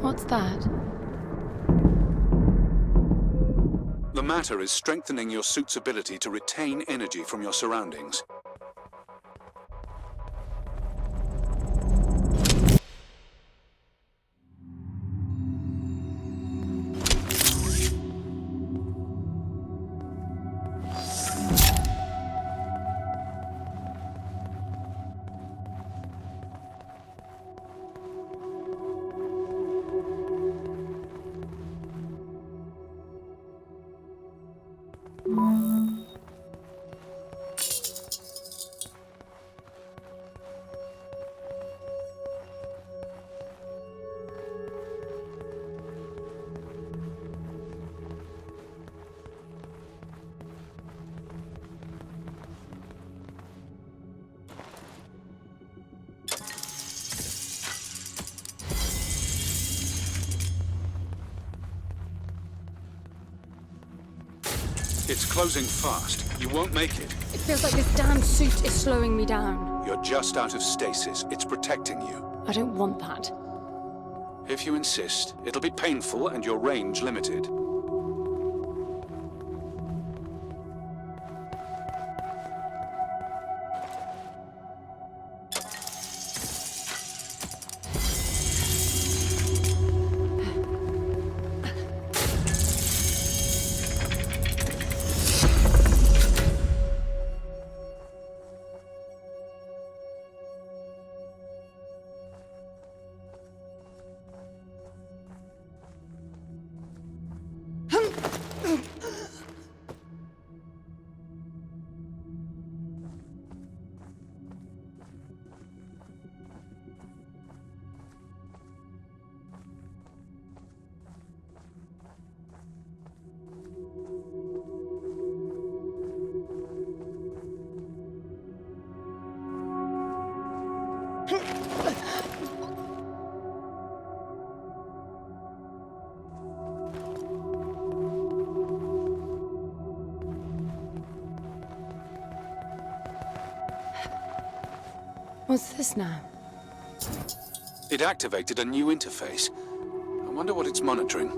A: What's that?
E: The matter is strengthening your suit's ability to retain energy from your surroundings. It's closing fast. You won't make it.
A: It feels like this damn suit is slowing me down.
E: You're just out of stasis. It's protecting you.
A: I don't want that.
E: If you insist, it'll be painful and your range limited.
A: What's this now?
E: It activated a new interface. I wonder what it's monitoring.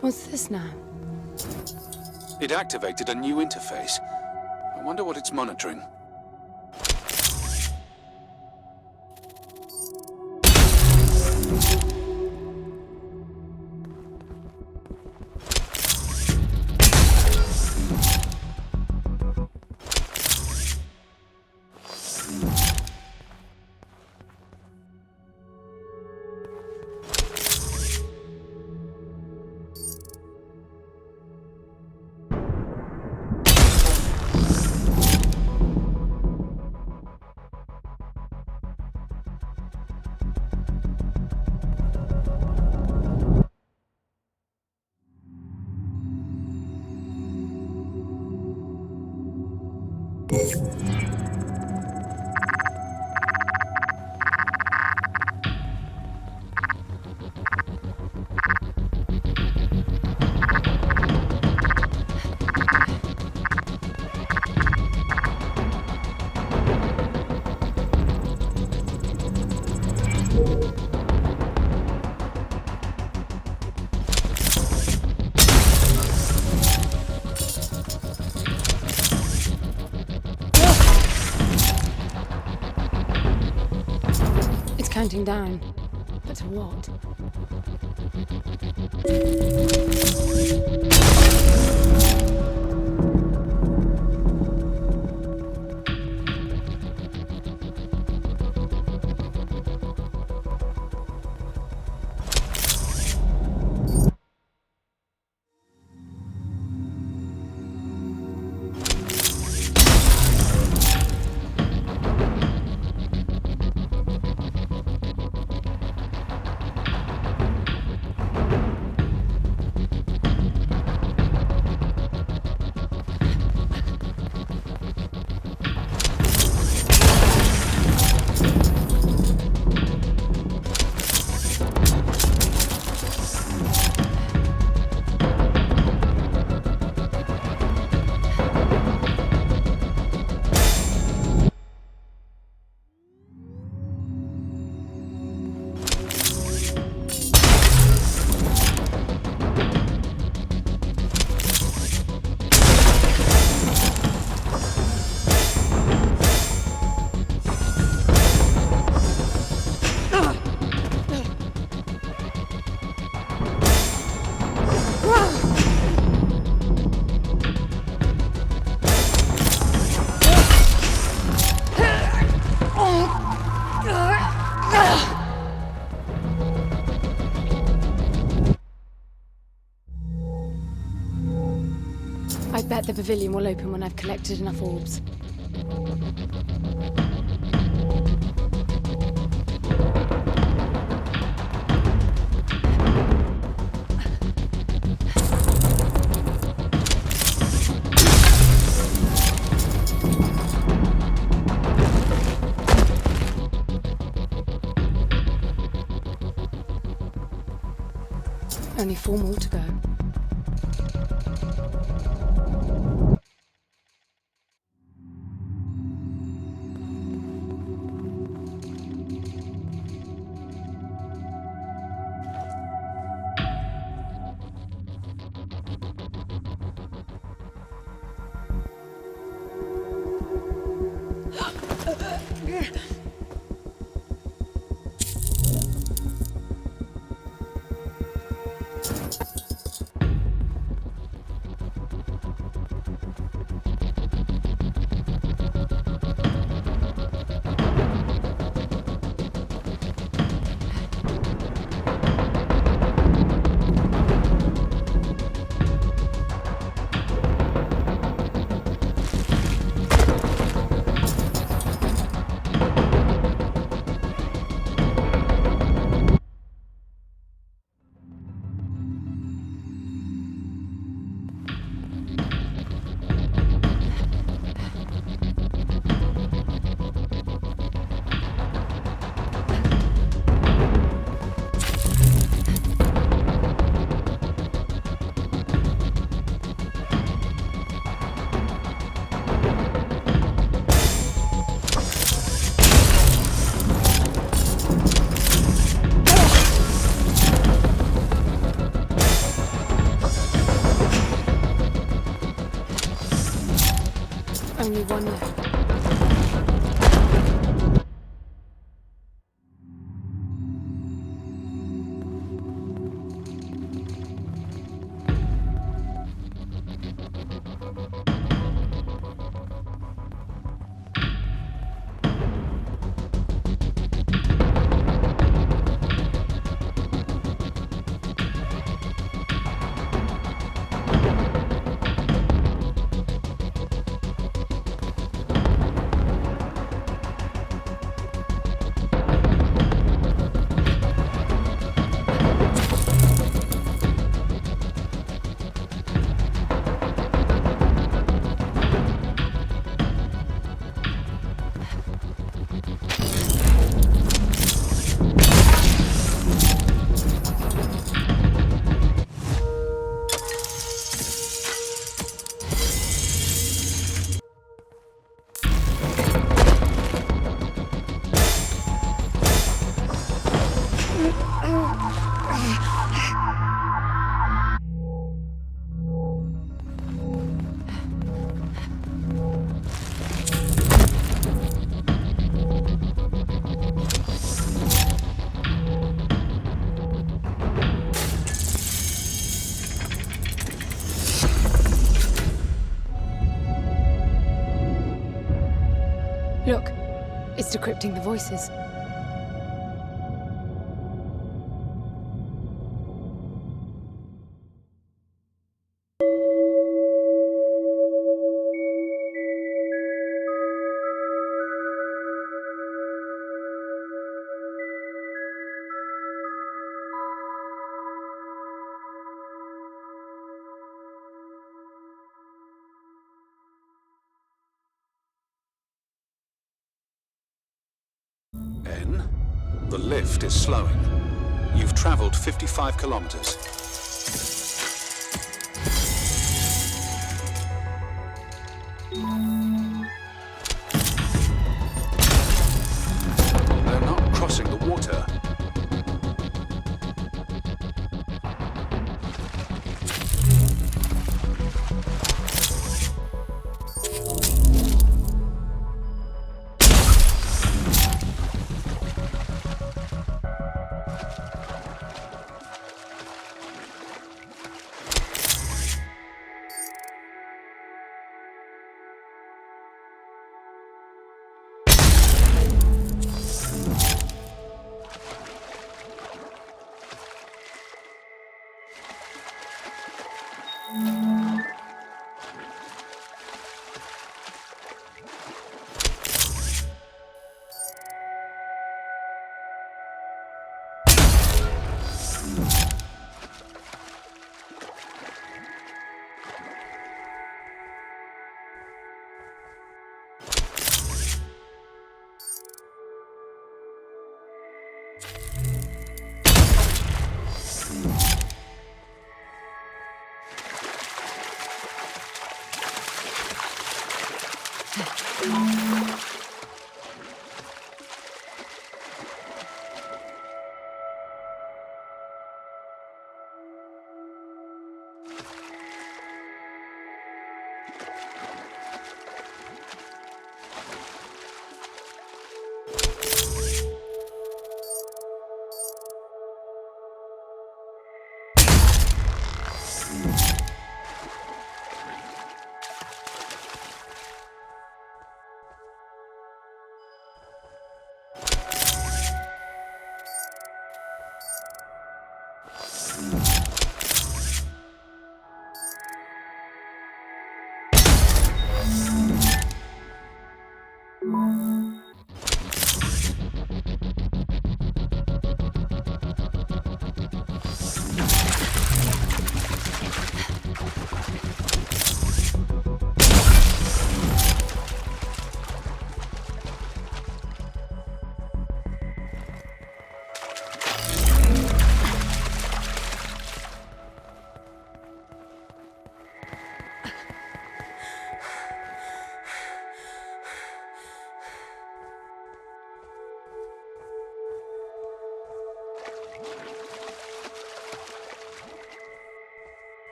A: What's this now?
E: It activated a new interface. I wonder what it's monitoring.
A: Counting down. But to what? I bet the pavilion will open when I've collected enough orbs. Only 4 more to go. only one left. Look, it's decrypting the voices.
E: N, the lift is slowing. You've traveled 55 kilometers. They're not crossing the water.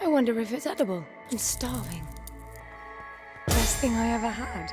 A: I wonder if it's edible. I'm starving. Best thing I ever had.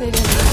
A: They didn't have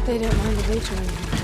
A: They don't mind the waiter anymore.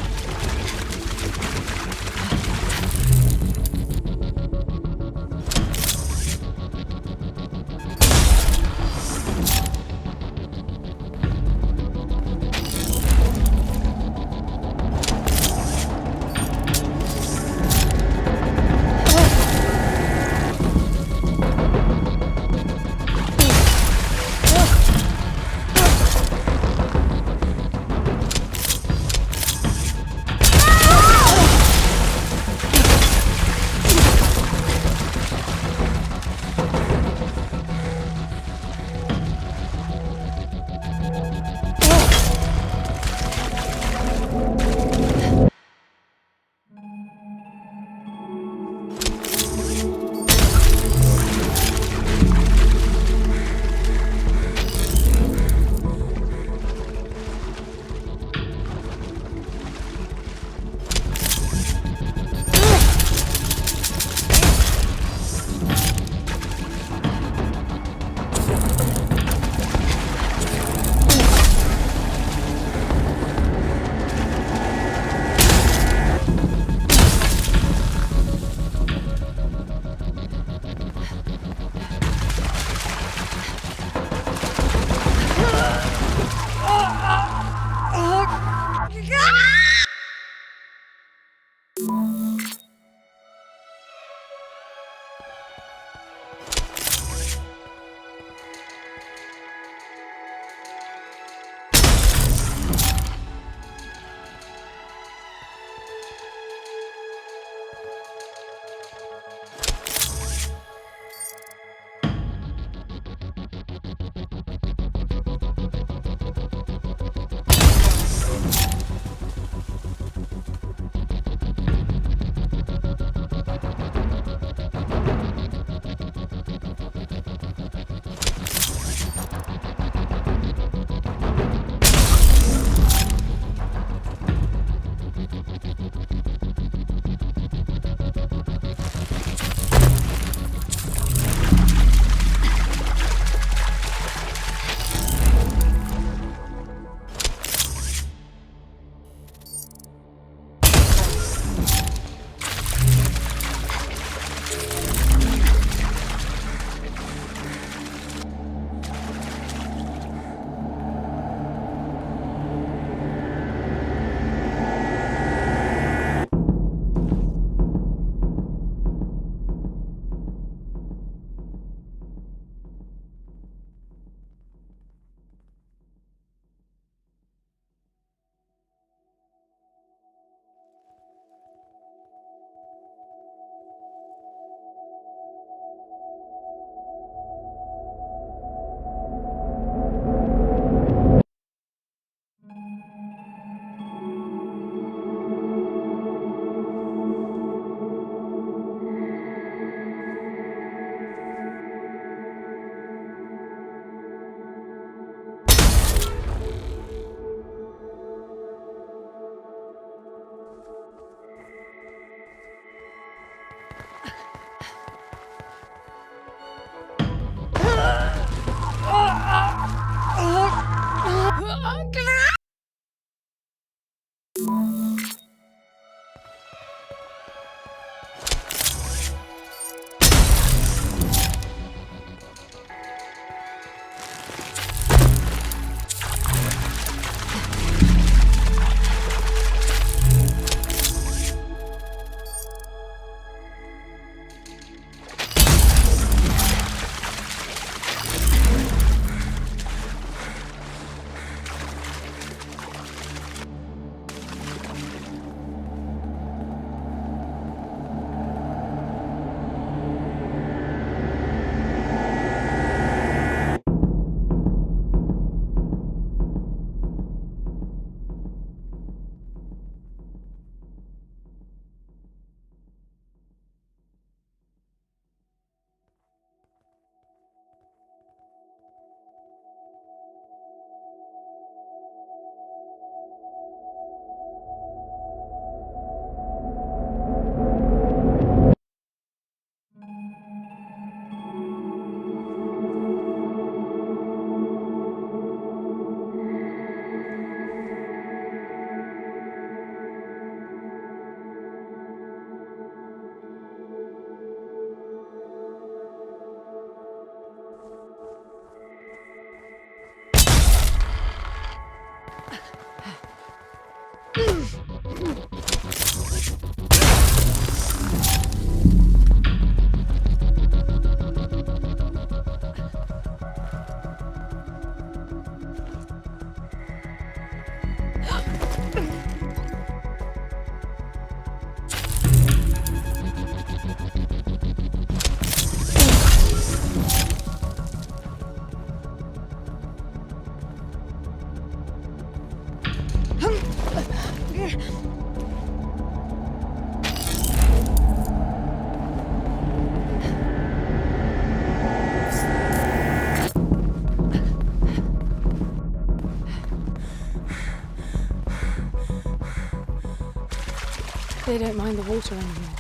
A: They don't mind the water anymore.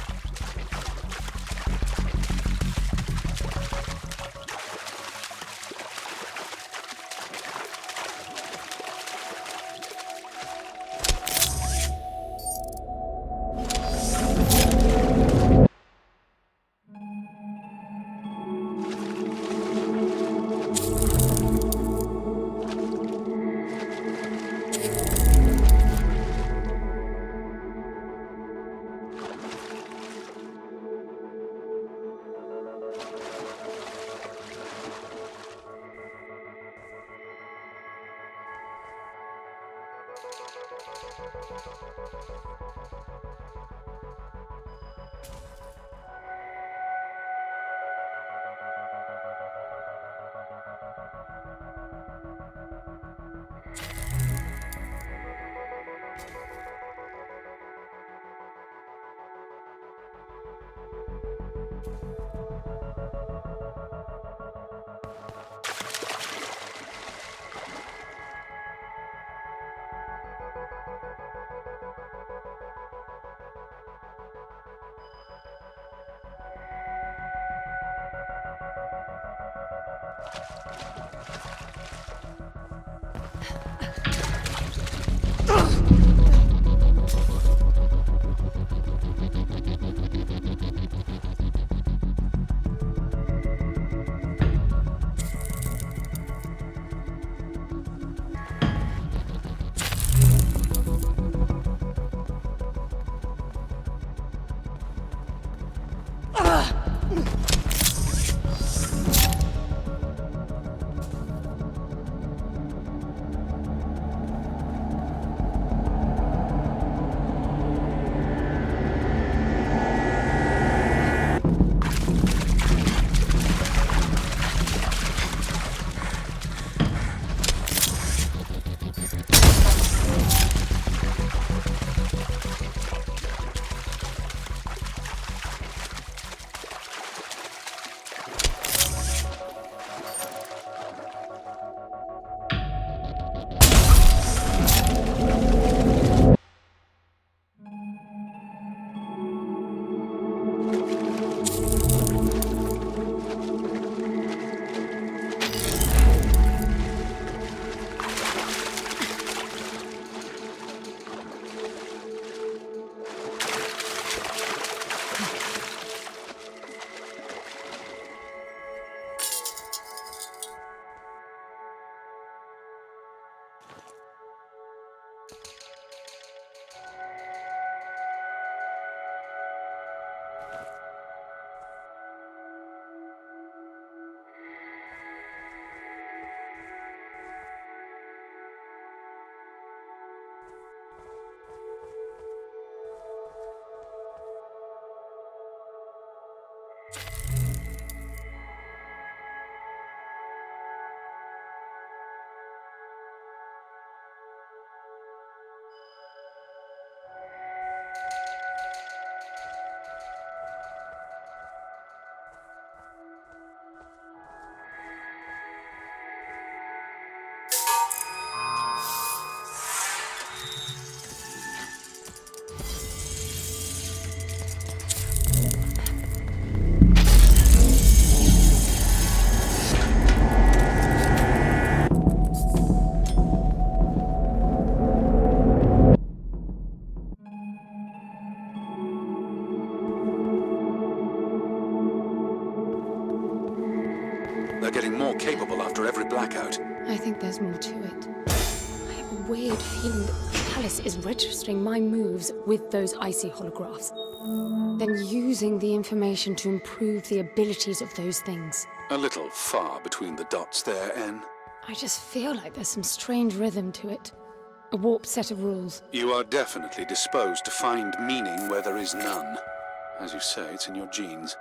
E: They're getting more capable after every blackout.
A: I think there's more to it. I have a weird feeling that the palace is registering my moves with those icy holographs, then using the information to improve the abilities of those things.
E: A little far between the dots there, En.
A: I just feel like there's some strange rhythm to it. A warped set of rules.
E: You are definitely disposed to find meaning where there is none. As you say, it's in your genes.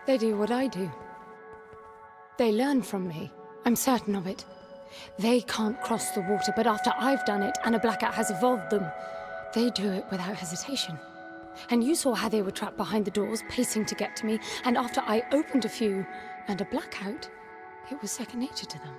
A: They do what I do. They learn from me. I'm certain of it. They can't cross the water, but after I've done it and a blackout has evolved them, they do it without hesitation. And you saw how they were trapped behind the doors, pacing to get to me, and after I opened a few and a blackout, it was second nature to them.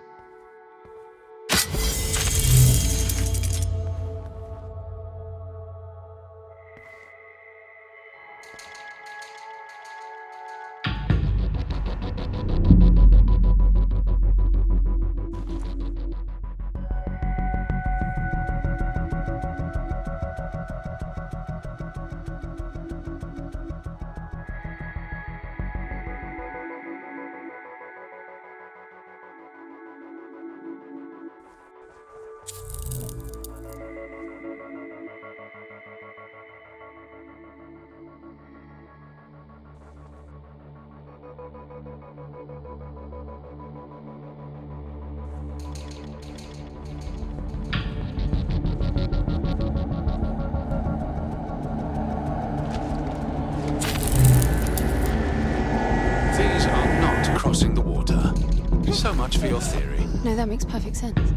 E: So much for your theory.
A: No, that makes perfect sense.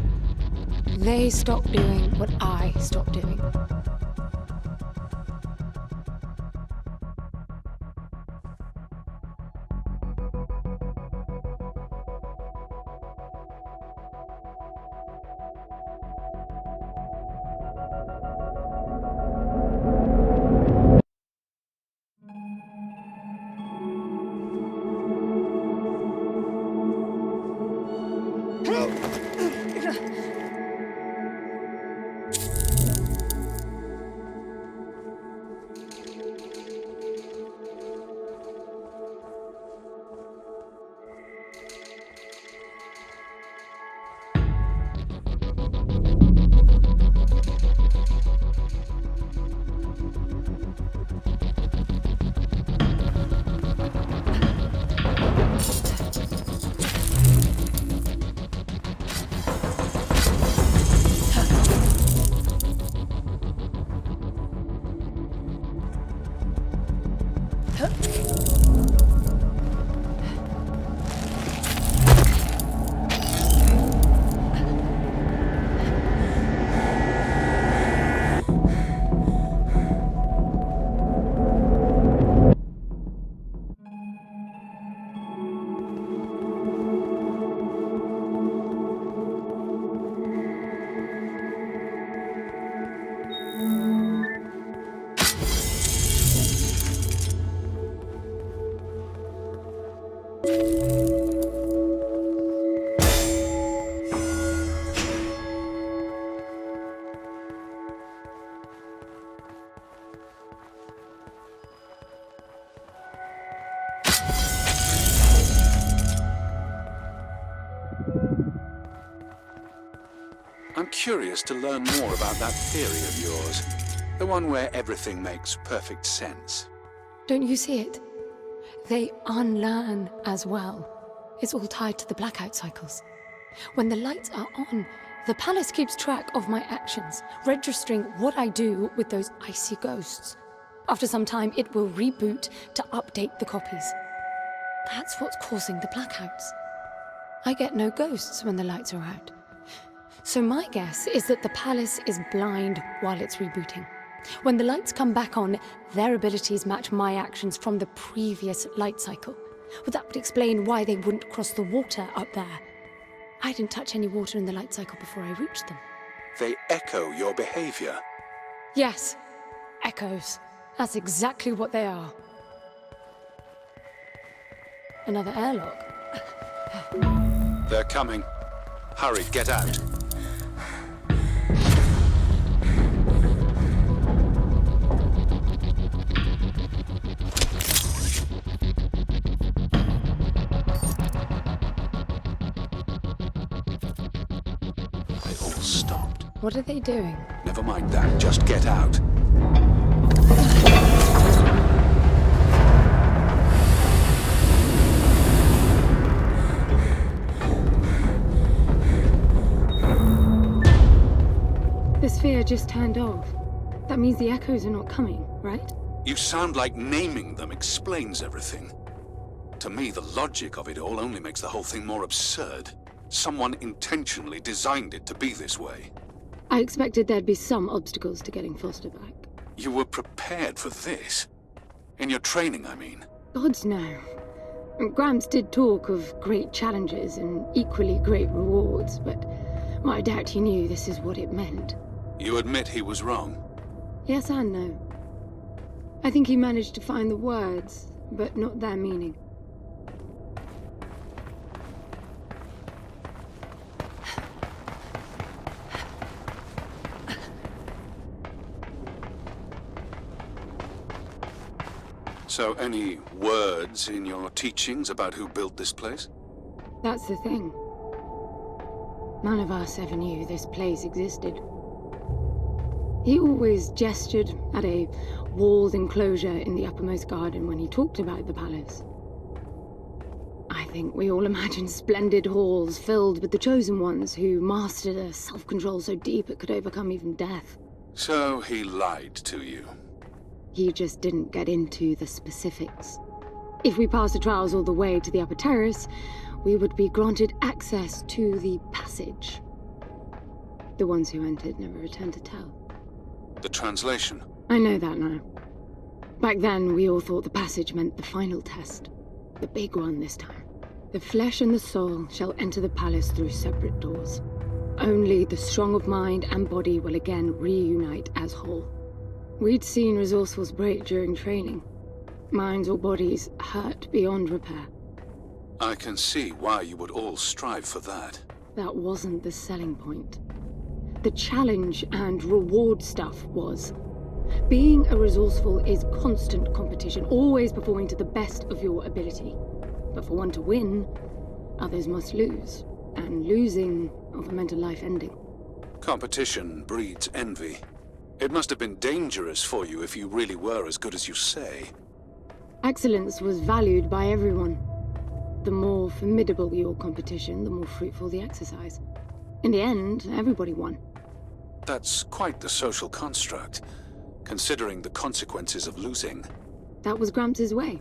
A: They stopped doing what I stopped doing.
E: I'm curious to learn more about that theory of yours. The one where everything makes perfect sense.
A: Don't you see it? They unlearn as well. It's all tied to the blackout cycles. When the lights are on, the palace keeps track of my actions, registering what I do with those icy ghosts. After some time, it will reboot to update the copies. That's what's causing the blackouts. I get no ghosts when the lights are out. So my guess is that the palace is blind while it's rebooting. When the lights come back on, their abilities match my actions from the previous light cycle. Well, that would explain why they wouldn't cross the water up there. I didn't touch any water in the light cycle before I reached them.
E: They echo your behavior.
A: Yes, echoes. That's exactly what they are. Another airlock.
E: They're coming. Hurry, get out. They all stopped.
A: What are they doing?
E: Never mind that, just get out.
D: The sphere just turned off. That means the echoes are not coming, right?
E: You sound like naming them explains everything. To me, the logic of it all only makes the whole thing more absurd. Someone intentionally designed it to be this way.
D: I expected there'd be some obstacles to getting Foster back.
E: You were prepared for this? In your training, I mean.
D: Gods no. Gramps did talk of great challenges and equally great rewards, but well, I doubt he knew this is what it meant.
E: You admit he was wrong?
D: Yes and no. I think he managed to find the words, but not their meaning.
E: So, any words in your teachings about who built this place?
D: That's the thing. None of us ever knew this place existed. He always gestured at a walled enclosure in the uppermost garden when he talked about the palace. I think we all imagined splendid halls filled with the chosen ones who mastered a self-control so deep it could overcome even death.
E: So he lied to you.
D: He just didn't get into the specifics. If we passed the trials all the way to the upper terrace, we would be granted access to the passage. The ones who entered never returned to tell.
E: The translation?
D: I know that now. Back then, we all thought the passage meant the final test. The big one this time. The flesh and the soul shall enter the palace through separate doors. Only the strong of mind and body will again reunite as whole. We'd seen resourcefuls break during training. Minds or bodies hurt beyond repair.
E: I can see why you would all strive for that.
D: That wasn't the selling point. The challenge and reward stuff was. Being a resourceful is constant competition, always performing to the best of your ability. But for one to win, others must lose. And losing often meant a life ending.
E: Competition breeds envy. It must have been dangerous for you if you really were as good as you say.
D: Excellence was valued by everyone. The more formidable your competition, the more fruitful the exercise. In the end, everybody won.
E: That's quite the social construct, considering the consequences of losing.
D: That was Gramps' way.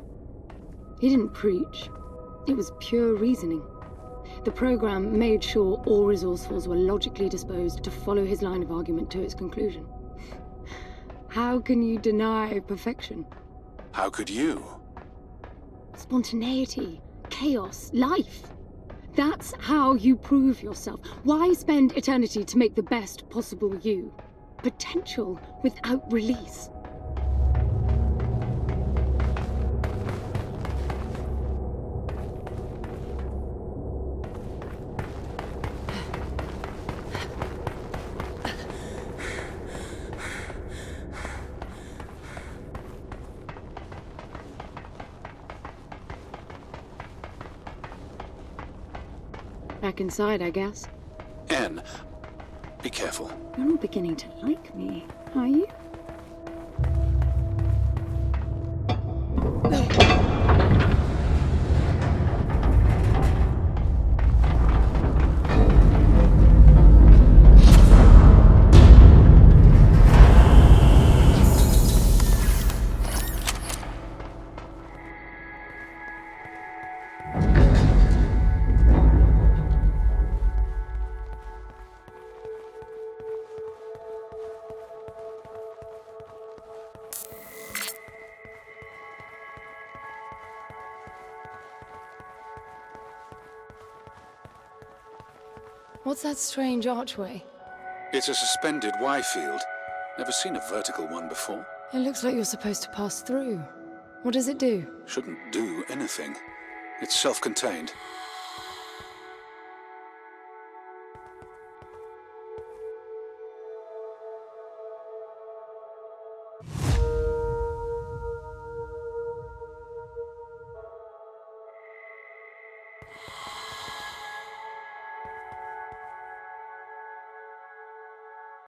D: He didn't preach. It was pure reasoning. The program made sure all resourcefuls were logically disposed to follow his line of argument to its conclusion. How can you deny perfection?
E: How could you?
D: Spontaneity, chaos, life. That's how you prove yourself. Why spend eternity to make the best possible you? Potential without release. Back inside, I guess.
E: Anne, be careful.
D: You're not beginning to like me, are you?
A: What's that strange archway?
E: It's a suspended Y field. Never seen a vertical one before.
A: It looks like you're supposed to pass through. What does it do?
E: Shouldn't do anything. It's self-contained.